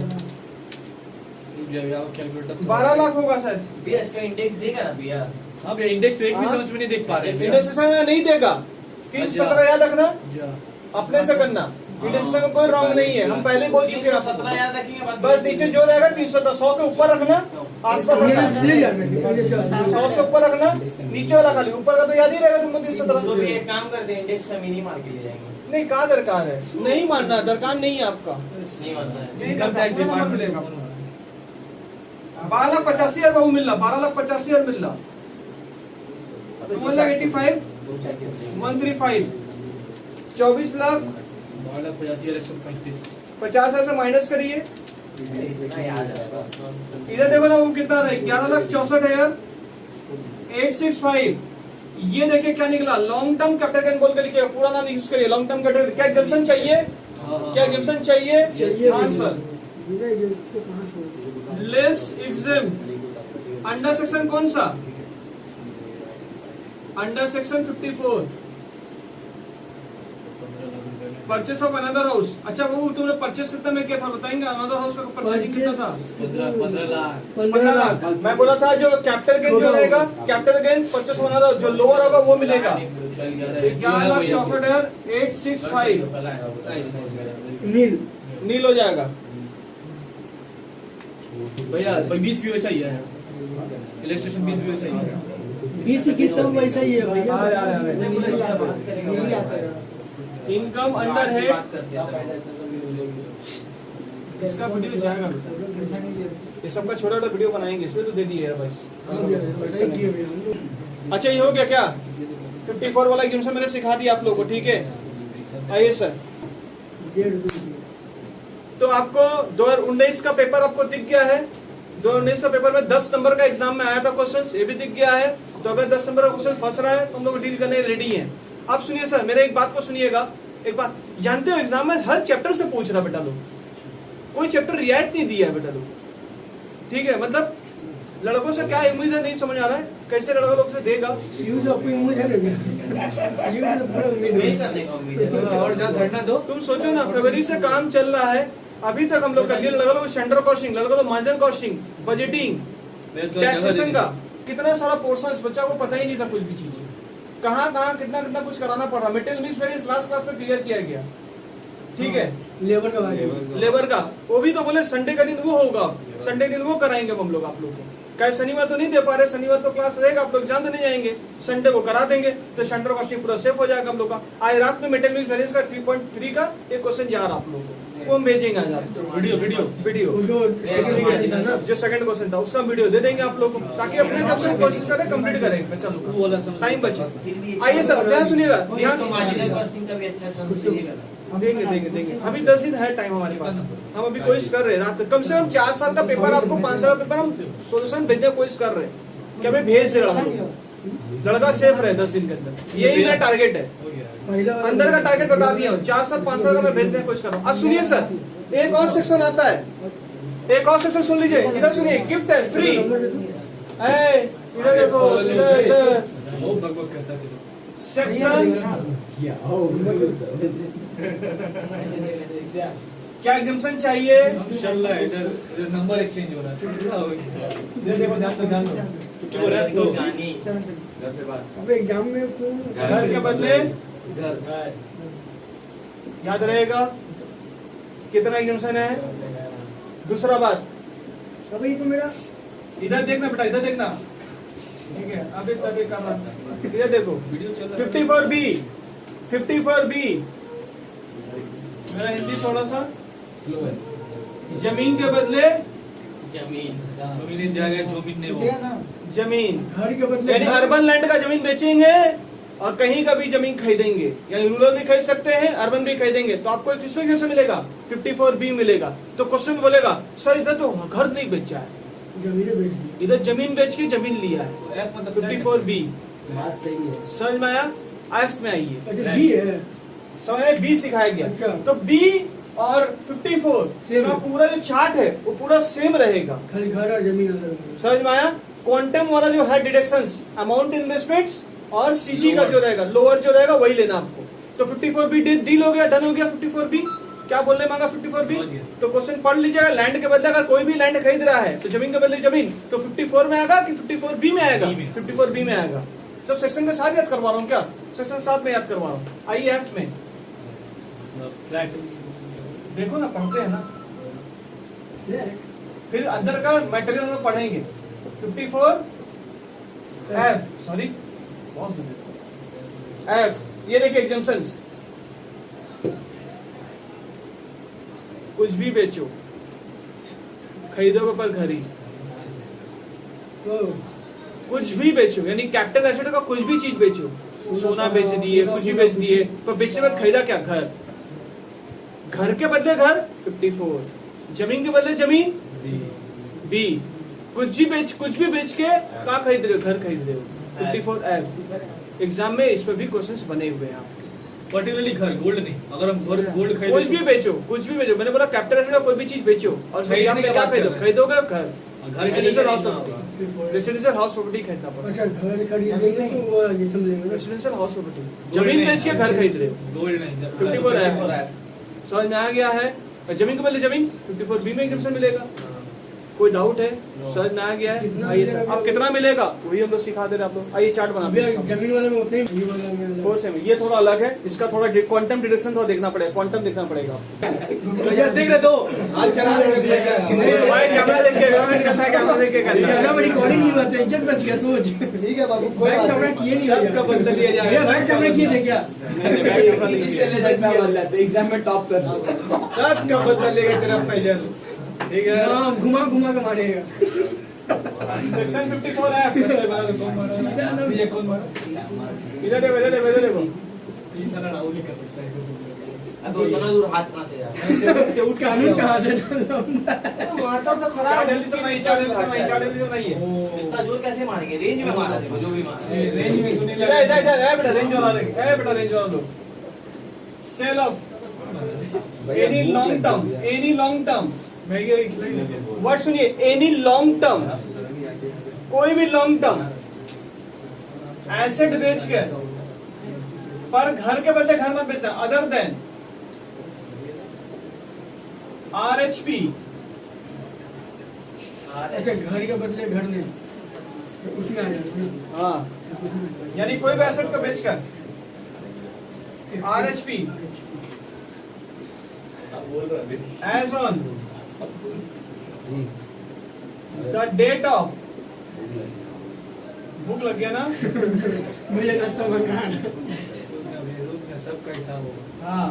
कैलकुलेटर 12 लाख होगा शायद। भैया इसका इंडेक्स देगा ना भैया। हाँ भैया, इंडेक्स तो एक भी हाँ। समझ में नहीं देख पा रहे हैं। इंडेक्सेशन नहीं देगा, 317 याद रखना, अपने से करना, इंडेक्सेशन में कोई रॉन्ग नहीं है, हम पहले ही बोल चुके हैं 317 आपको। याद रखेंगे, बस नीचे जो रहेगा 317, 100 के ऊपर रखना, आसपास रखना, 100 से ऊपर रखना, नीचे वाला खाली, ऊपर का तो याद ही रहेगा तुमको तो 317। भी एक काम करते हैं, इंडेक्स का मिनी मार के ले जाएंगे। नहीं, कहाँ दरकार है, नहीं मानना, दरकार नहीं है आपका, नहीं मानता है। नहीं इनकम टैक्स पूरा नंबर डिपार्टमेंट मिलेगा। 12,85,000 बहु मिल रहा, 12,85,000 मिल रहा, 2,85,000 135, 24,00,000 50,000 से माइनस करिए, इधर देखो ना वो कितना रहा, 11,64,000 865। ये देखिए क्या निकला, लॉन्ग टर्म कैपिटल गेन बोल के लिखिए, पूरा नाम यूज करिए, लॉन्ग टर्म कैपिटल। क्या एग्जम्पशन चाहिए, क्या एग्जम्पशन चाहिए? हाँ sir, less exam under section कौन सा, under section 54 purchase of another house. अच्छा वो तुमने परचेस कितना में किया था बताएंगे? अनदर हाउस का परचेसिंग कितना था? 15 लाख। मैं बोला था जो कैपिटल गेन जो रहेगा, capital gain purchase of another जो लोअर होगा वो मिलेगा 11,64,865 नील हो जाएगा। भैया 20 भी वैसा ही है, इलस्ट्रेशन 20 भी वैसा ही है, 20-21 सब वैसा ही है भैया। इनकम अंडर हेड, इसका वीडियो जाएगा, ये सबका छोटा छोटा वीडियो बनाएंगे, इसमें तो दे दिए यार बस। अच्छा ये हो गया क्या, 54 वाला एग्जाम्पशन मैंने सिखा दिया आप लोगों को, ठीक है? आइए सर, तो आपको 2019 का पेपर आपको दिख गया है। 2019 का पेपर में 10 नंबर का एग्जाम में आया था क्वेश्चन, ये भी दिख गया है। तो अगर 10 नंबर का क्वेश्चन फंस रहा है तो हम लोग डील करने रेडी हैं। आप सुनिए सर, मेरे एक बात को सुनिएगा, एक बात जानते हो एग्जाम में हर चैप्टर से पूछ रहा बेटा लोग, कोई चैप्टर रियायत नहीं दिया है बेटा लोग, ठीक है? मतलब लड़कों से क्या उम्मीद है नहीं समझ आ रहा है, कैसे लड़कों लोग से देगा और जहाँ धरना दो। तुम सोचो ना, फरवरी से काम चल रहा है, अभी तक हम लोग कर लिए, लड़का लोग सेंटर कॉस्टिंग, लड़का लोग मार्जिन कॉस्टिंग, बजटिंग, टैक्सेशन का कितना सारा पोर्शन बच्चा को पता ही नहीं था कुछ भी चीज, कहाँ कहाँ कितना कितना कुछ कराना पड़ रहा। Material mix variance last class में क्लियर किया गया, ठीक है? लेबर का वो भी तो बोले संडे का दिन वो होगा, संडे दिन वो कराएंगे हम लोग आप लोग को। कहे शनिवार तो नहीं दे पा रहे, शनिवार तो क्लास रहेगा, आप लोग एग्जाम देने जाएंगे, संडे को करा देंगे तो सेंटर कॉस्टिंग पूरा सेफ हो जाएगा हम लोग का। आज रात में मटेरियल मिक्स वेरिएंस का 3.3 का एक क्वेश्चन जा रहा आप लोगों को, वो हम भेजेंगे आज वीडियो जो सेकंड क्वेश्चन था उसका वीडियो दे देंगे आप लोग को, ताकि अपने तरफ से कोशिश करें कंप्लीट करें बच्चा लोग, टाइम बचे। आइए सर ध्यान सुनिएगा, ध्यान देंगे देंगे देंगे, अभी 10 दिन है टाइम हमारे पास, हम अभी कोशिश कर रहे हैं रात कम से कम 4 साल का पेपर, आपको 5 साल का पेपर हम सोल्यूशन भेजने की कोशिश कर रहे हैं कि हमें भेज दे लड़का सेफ रहे 10 दिन के अंदर, यही मेरा टारगेट है। अंदर का टारगेट बता दिया, 4 साल 5 साल का मैं भेजने की कोशिश कर रहा हूँ। आज सुनिए सर, एक और सेक्शन आता है, एक और सेक्शन सुन लीजिए, इधर सुनिए, गिफ्ट है फ्री, इधर देखो, इधर सेक्शन क्या एग्जाम्पशन चाहिए? चल रहा है इधर नंबर एक्सचेंज हो रहा है, इधर देखो, ध्यान दो क्यों रख दो अब एग्जाम में फोन घर के बदले याद रहेगा कितना एग्जाम्पशन है। दूसरा बात, अभी तो मेरा इधर देखना बेटा, इधर देखना, ठीक है? अभी तभी करना, इधर देखो 54B, 54B मेरा हिंदी थोड़ा सा स्लो है, जमीन के बदले जमीन जाएगा, जमीन नहीं वो जमीन, घर के बदले यानी अर्बन लैंड का जमीन बेचेंगे और कहीं का भी जमीन खरीदेंगे, यानी रूरल भी खरीद सकते हैं, अर्बन भी खरीदेंगे, तो आपको किसमें कैसे मिलेगा? 54B मिलेगा। तो क्वेश्चन बोलेगा सर इधर तो घर नहीं बेचा है, जमीनें बेच दी, इधर जमीन बेच के जमीन लिया है, F मतलब 54B बात सही है। समझ में आया? F में आइए, अच्छा बी है, समझ बी सिखाया गया, अच्छा। तो B और 54 का पूरा जो चार्ट है वो पूरा सेम रहेगा, खाली घर और जमीन अलग अलग। समझ में आया? क्वांटम वाला जो है डिडक्शंस, अमाउंट इन्वेस्टमेंट्स और सीजी का जो रहेगा लोअर जो रहेगा वही लेना आपको। तो 54B डील हो गया, डन हो गया। 54B क्या बोलने मांगा 54B, तो क्वेश्चन पढ़ लीजिएगा। लैंड के बदले अगर कोई भी लैंड खरीद रहा है तो जमीन के बदले जमीन, तो 54 में आएगा कि 54B में आएगा? 54B में आएगा। सब सेक्शन के साथ याद करवा रहा हूँ क्या? सेक्शन 7 में याद करवा रहा हूँ। आइए F में देखो ना, पढ़ते हैं ना, फिर अंदर का मटेरियल में पढ़ेंगे। 54 F, सॉरी F, ये देखिए एग्जाम्पशंस, कुछ भी बेचो, खरीदोगे पर घर ही, कुछ भी बेचो, यानी कैपिटल एसेट का कुछ भी चीज बेचो, सोना बेच दिए, कुछ भी बेच दिए, पर बेचने के बाद खरीदा क्या? घर। घर के बदले घर 54, जमीन के बदले जमीन बी, कुछ भी बेच के कहाँ खरीद रहे हो? घर खरीद रहे हो, 54F। एग्जाम में इस पर भी क्वेश्चंस बने हुए हैं आपके। पर्टिकुलरली घर, गोल्ड नहीं। अगर हम गोल्ड खरीदे कुछ भी बेचो, कुछ भी बेचो, मैंने बोला कैपिटल एसेट का कोई भी चीज बेचो और खरीदने में की क्या बात खरीदो? कर रहे हैं। खरीदोगे घर, घर रेसिडेंशियल हाउस खरीदना प्रॉपर्टी, रेसिडेंशियल हाउस प्रॉपर्टी खरीदना पड़ेगा, अच्छा घर खरीदेंगे तो वो ये समझेंगे रेसिडेंशियल हाउस प्रॉपर्टी, जमीन बेच के घर खरीद रहे हो, गोल्ड नहीं। 54F। समझ में आ गया है? जमीन के बदले जमीन 54B में एग्जाम्पशन मिलेगा। कोई डाउट है? समझ में आ गया है? आइए सर, अब कितना मिलेगा वही हम लोग सिखा दे रहे हैं आप लोग। आइए चार्ट बनाते हैं इसका। जमीन वाले में उतने ही ये वाला में 4 से ये थोड़ा अलग है, इसका थोड़ा क्वांटम डिडक्शन थोड़ा देखना पड़ेगा, क्वांटम देखना पड़ेगा। भैया देख रहे तो आज चला रहे हैं। भाई कैमरा देख के करना है, कैमरा देख के करना है। बड़ी रिकॉर्डिंग नहीं हुआ था, इज्जत बच गया सोच। ठीक है बाबू, कोई बैक बात कैमरा नहीं। किए नहीं सबका बदला लिया जाएगा। बैक कैमरा किए थे क्या? जिससे ले जाता बदला एग्जाम में टॉप कर दो। सबका बदला लेगा तेरा फैजल। ठीक है, हाँ, घुमा घुमा के मारेगा। सेक्शन 54F सबसे बड़ा तो कौन मारा? ये कौन मारा? इधर देखो, इधर देखो, इधर देखो। ये साला राहुल ही कर सकता है इसे। अब उतना दूर हाथ कहाँ से यार? उठ कानून कहा था मारता तो खराब चार जल्दी से नहीं, चार जल्दी से नहीं, चार जल्दी से नहीं है। इतना जोर कैसे मारेंगे? रेंज में मारा देखो, जो भी मारा। रेंज में तूने इधर इधर इधर है बेटा, रेंज वाला रे, है बेटा रेंज वाला लो। Sale of any long term, any long term, word सुनिए, एनी लॉन्ग टर्म, कोई भी लॉन्ग टर्म एसेट बेच के, पर घर के बदले घर मत बेचना, अदर देन RHP। अच्छा घर के बदले घर नहीं, उसमें आ जाते। हाँ, यानी कोई भी एसेट को बेचकर RHP as on the date of, भूख लग गया ना? मुझे नाश्ता मंगा। सबका हिसाब होगा। हाँ,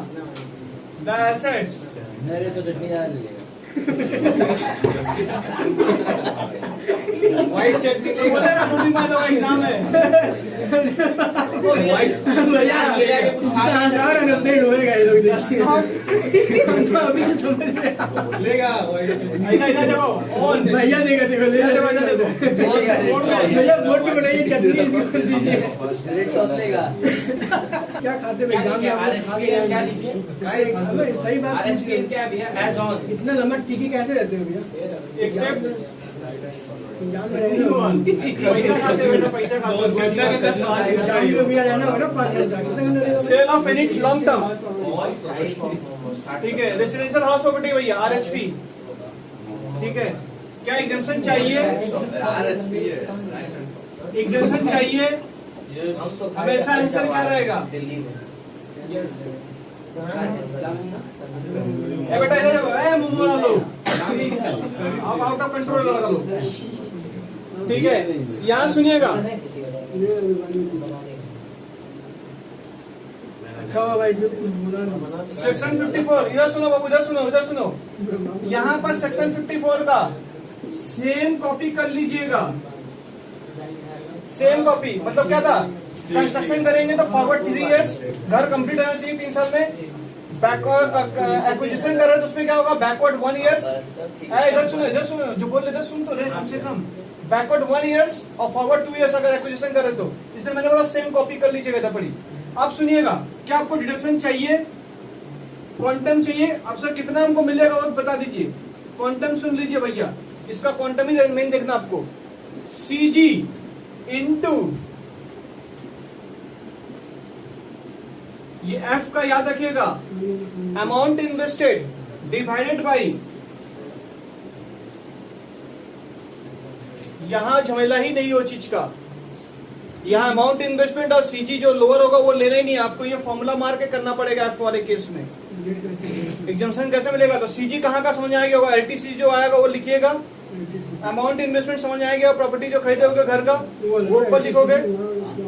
the assets मेरे तो चटनी डाल लेगा। व्हाइट चटनी नहीं बोलेगा, दो दिन बाद एग्जाम है। भैया आसार है, नहीं रोएगा ये लोग। हमको अभी से समझ में आया। लेगा इधर इधर देखो, ऑन भैया देखो देखो ले इधर देखो, इधर देखो, भैया बोर्ड पे बनाइए चटनी इसको दीजिए। रेड सॉस लेगा। क्या खाते हैं एग्जाम में आप लोग खा के क्या लिखिए? अबे सही बात RHP क्या है भैया? As on। इतना लंबा टिके कैसे रहते हो भैया? एक्सेप्ट एग्जाम में रहने दो। पैसा खाते हो बेटा, पैसा खाते हो। गंदा सवाल एग्जाम में भैया रहना होगा ना 5 मिनट तक। कितना घंटा रहेगा? Sale of any long term, ठीक ठीक है, रेसिडेंशियल हाउस प्रॉपर्टी भैया RHP, ठीक है। क्या एग्जाम्पशन चाहिए? एग्जाम्पशन चाहिए? अब ऐसा आंसर क्या रहेगा? दिल्ली में। ए बेटा इधर देखो, ए मुंह बोला लो, अब आउट ऑफ कंट्रोल लगा लो, ठीक है। यहाँ सुनिएगा, अच्छा भाई जो कुछ बोला ना। सेक्शन 54, इधर सुनो बाबू, इधर सुनो, इधर सुनो। यहाँ पर सेक्शन 54 का सेम कॉपी कर लीजिएगा। सेम कॉपी मतलब क्या था? कंस्ट्रक्शन करेंगे तो फॉरवर्ड 3 इयर्स, घर कंप्लीट होना चाहिए 3 साल में। बैकवर्ड एक्विजिशन कर रहे हैं तो उसमें क्या होगा? Backward 1 years. इधर सुनो, इधर सुनो, जो बोल रहे थे सुन तो रहे कम से कम। बैकवर्ड 1 इयर्स और फॉरवर्ड 2 इयर्स अगर एक्विजिशन कर रहे तो, इसलिए मैंने बोला सेम कॉपी कर लीजिएगा। पड़ी अब सुनिएगा, क्या आपको डिडक्शन चाहिए? क्वांटम चाहिए? अब सर कितना हमको मिलेगा वो बता दीजिए। क्वांटम सुन लीजिए भैया, इसका क्वांटम ही मेन देखना आपको। CG इंटू ये F का याद रखिएगा, अमाउंट इन्वेस्टेड डिवाइडेड बाई, यहां झमेला ही नहीं हो चीज का। यहाँ अमाउंट इन्वेस्टमेंट और CG जो लोअर होगा वो लेना ही नहीं, आपको ये फॉर्मूला मार के करना पड़ेगा F वाले केस में। एग्जाम्पशन कैसे मिलेगा? तो CG कहाँ का समझ आएगा? वो LTC जो आएगा वो लिखिएगा, अमाउंट इन्वेस्टमेंट समझ आएगा, प्रॉपर्टी जो खरीदोगे घर का वो ऊपर लिखोगे,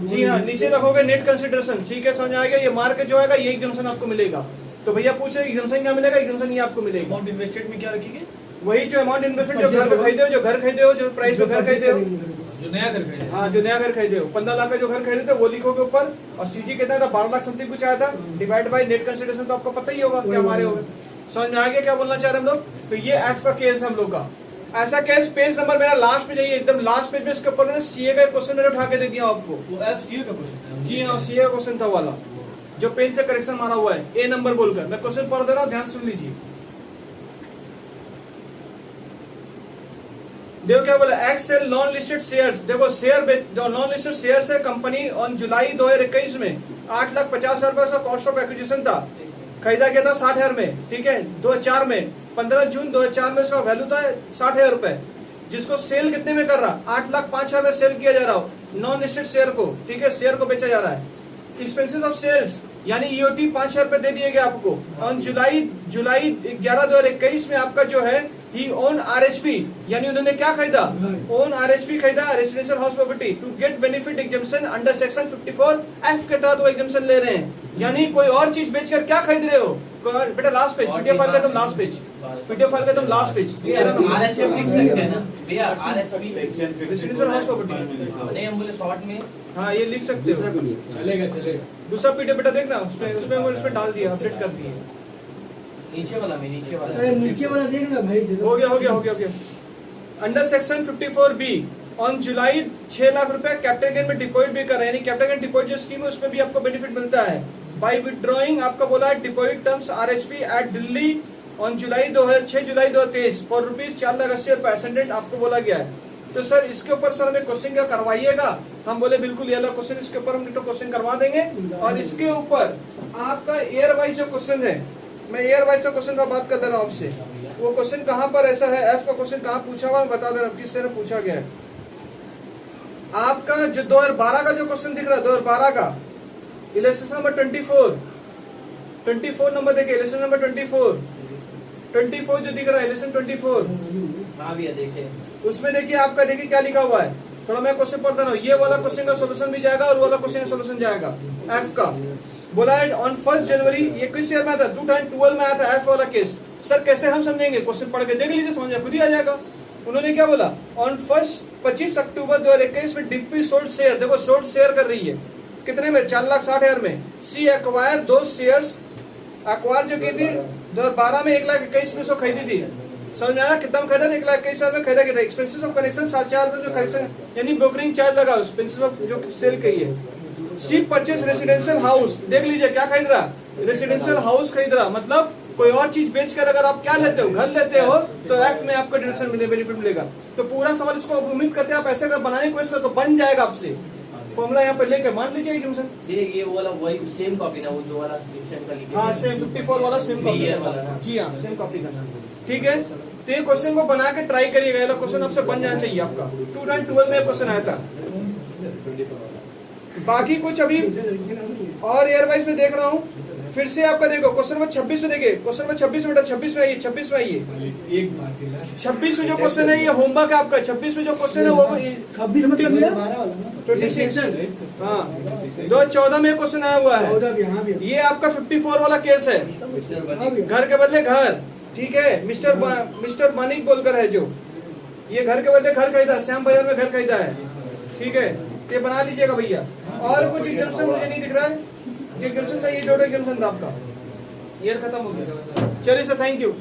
जी हाँ, नीचे रखोगे नेट कंसिडरेशन, ठीक है, समझ आएगा। ये मार्क जो आएगा ये एग्जाम्पशन आपको मिलेगा। तो भैया पूछ रहे एग्जाम्पशन क्या मिलेगा? एग्जाम्पशन ये आपको मिलेगा। अमाउंट इन्वेस्टेड में क्या रखेंगे? वही जो अमाउंट इन्वेस्टमेंट जो घर खरीदे हो, जो घर खरीदे हो, जो प्राइस पे घर खरीदे हो, जो नया घर खरीदे हाँ जो नया घर खरीदे हो, 15 लाख का जो घर खरीदे थे वो लिखोगे ऊपर, और सीजी कितना था, 12 लाख समथिंग कुछ आया था, डिवाइड बाय नेट कंसिडरेशन तो आपको पता ही होगा क्या हमारे होगा। समझ में आ गया क्या बोलना चाह रहे हैं हम लोग? तो ये एफ का केस है हम लोग का। ऐसा केस पेज नंबर मेरा लास्ट पे जाइए, एकदम लास्ट पेज में इसके ऊपर मैंने सीए का क्वेश्चन मैंने उठा के दे दिया आपको। वो एफसीए का क्वेश्चन है। जी हाँ, सीए का क्वेश्चन था वाला जो पेन से करेक्शन मारा हुआ है, ए नंबर बोलकर। मैं क्वेश्चन पढ़ दे रहा हूँ, ध्यान सुन लीजिए। देखो क्या बोला, X sale non listed shares. देखो शेयर जो नॉन लिस्टेड शेयर्स है कंपनी ऑन जुलाई 2021 में 8,50,000 का कॉस्ट ऑफ एक्विजिशन था, खरीदा गया था 60,000 में, ठीक है 2004 में। 15 जून 2004 में इसका वैल्यू था 60,000 रुपए, जिसको सेल कितने में कर रहा, 8,05,000 में सेल किया जा रहा हो नॉन लिस्टेड शेयर को, ठीक है शेयर को बेचा जा रहा है। एक्सपेंसेस ऑफ सेल्स यानी ईओटी 5,000 रुपए दे दिए गए आपको ऑन जुलाई 11 2021 में। आपका जो है ही ओन आरएचपी, यानी उन्होंने क्या खरीदा, ओन आरएचपी खरीदा, residential house property, to get benefit exemption under section 54F के तहत वो एग्जम्पशन ले रहे हैं। यानी कोई और चीज बेचकर क्या खरीद रहे हो बेटा, लास्ट पेज पीडीएफ फाइल का तुम लास्ट पेज, पीडीएफ फाइल का तुम लास्ट पेज, आरएचपी लिख सकते हैं ना भैया, आरएचपी रेसिडेंशियल हाउस प्रॉपर्टी, नहीं हम बोले शॉर्ट में। हाँ ये लिख सकते हो। चलेगा चलेगा। दूसरा पीडीएफ बेटा देखना, उसमें डाल दिया, अपडेट कर दिए। नीचे वाला में, नीचे वाला अरे नीचे वाला देख ना भाई, हो गया। Under section 54B on July 6 lakh रुपए कैपिटल गेन में डिपॉजिट भी कर रहे हैं, यानी कैपिटल गेन डिपॉजिट जो स्कीम है उसमें भी आपको बेनिफिट मिलता है। बाय विथड्रॉइंग आपका बोला है deposit terms RHP at Delhi on July 6 July 2023 for rupees 4,80,000 ascendant आपको बोला गया है। तो सर इसके ऊपर सर हमें क्वेश्चन क्या करवाइएगा? हम बोले बिल्कुल ये वाला क्वेश्चन, इसके ऊपर हम क्वेश्चन करवा देंगे। और इसके ऊपर आपका एयर वाइज जो क्वेश्चन है, मैं एयर वाइज का क्वेश्चन का बात कर दे रहा हूँ आपसे। वो क्वेश्चन कहाँ पर ऐसा है, एफ का क्वेश्चन कहाँ पूछा हुआ बता दे रहा हूँ, किससे पूछा गया है। आपका जो 2012 का जो क्वेश्चन दिख रहा है, 2012 का इलेक्शन नंबर 24 नंबर देखिए, इलेक्शन नंबर 24 जो दिख रहा है, इलेक्शन 24 हाँ भैया देखे, उसमें देखिए आपका देखिए क्या लिखा हुआ है। थोड़ा मैं क्वेश्चन पढ़ता रहा हूँ, ये वाला क्वेश्चन का सोल्यूशन भी जाएगा और वाला क्वेश्चन का सोल्यूशन जाएगा। एफ का बोला है ऑन 1 जनवरी, ये किस ईयर में आया था, 2012 में आया था एफ वाला केस। सर कैसे हम समझेंगे, क्वेश्चन पढ़ के देख लीजिए, समझ खुद ही आ जाएगा। उन्होंने क्या बोला, ऑन 25 अक्टूबर 2021 में डीपी सोल्ड शेयर, देखो सोल्ड शेयर कर रही है कितने में, 4,60,000 में। सी एक्वायर दो शेयर्स, एक्वायर जो की थी 2012 में 1,21,000 में उसको खरीदी थी। समझ में आ रहा कितना खरीदा, 1,21,000 में खरीदा गया था। एक्सपेंसेस ऑफ कनेक्शन 7,400 रुपए जो कनेक्शन यानी ब्रोकरिंग चार्ज लगा, एक्सपेंसेस ऑफ जो सेल की है। सी परचेस रेसिडेंशियल हाउस, देख लीजिए क्या खरीद रहा, रेसिडेंशियल हाउस खरीद रहा, मतलब कोई और चीज बेचकर अगर आप क्या लेते हो, घर लेते हो, तो एक्ट में आपको डिडक्शन मिले, बेनिफिट मिलेगा। तो पूरा सवाल इसको उम्मीद करते हैं आप ऐसे अगर बनाने की कोशिश करो तो बन जाएगा आपसे। फॉर्मूला यहाँ पर लेके मान लीजिए एग्जामिनेशन, ये वाला वही सेम कॉपी ना, वो जो वाला सेक्शन का लिखे। हाँ सेम 54 वाला सेम कॉपी, जी हाँ सेम कॉपी का, ठीक है। तो ये क्वेश्चन को बना के ट्राई करिएगा, ये क्वेश्चन आपसे बन जाना चाहिए आपका। 2012 में क्वेश्चन आया था। बाकी कुछ अभी और एयर वाइज में देख रहा हूँ, फिर से आपका देखो क्वेश्चन नंबर 26 में देखिए, क्वेश्चन नंबर 26 में 26 में आइए, 26 में आइए। 26 में जो क्वेश्चन है ये होमवर्क है आपका। 26 में जो क्वेश्चन है वो 26 में 26, हाँ 2014 में क्वेश्चन आया हुआ है। ये आपका 54 वाला केस है, घर के बदले घर, ठीक है। मिस्टर मानिक बोलकर है जो, ये घर के बदले घर खरीदा, श्याम बाजार में घर खरीदा है, ठीक है। ये बना लीजिएगा भैया। और कुछ एग्जाम्पशन मुझे नहीं दिख रहा है, जो एग्जाम्पशन था ये 2 एग्जाम्पशन था आपका, ईयर खत्म हो गया। चलिए सर, थैंक यू।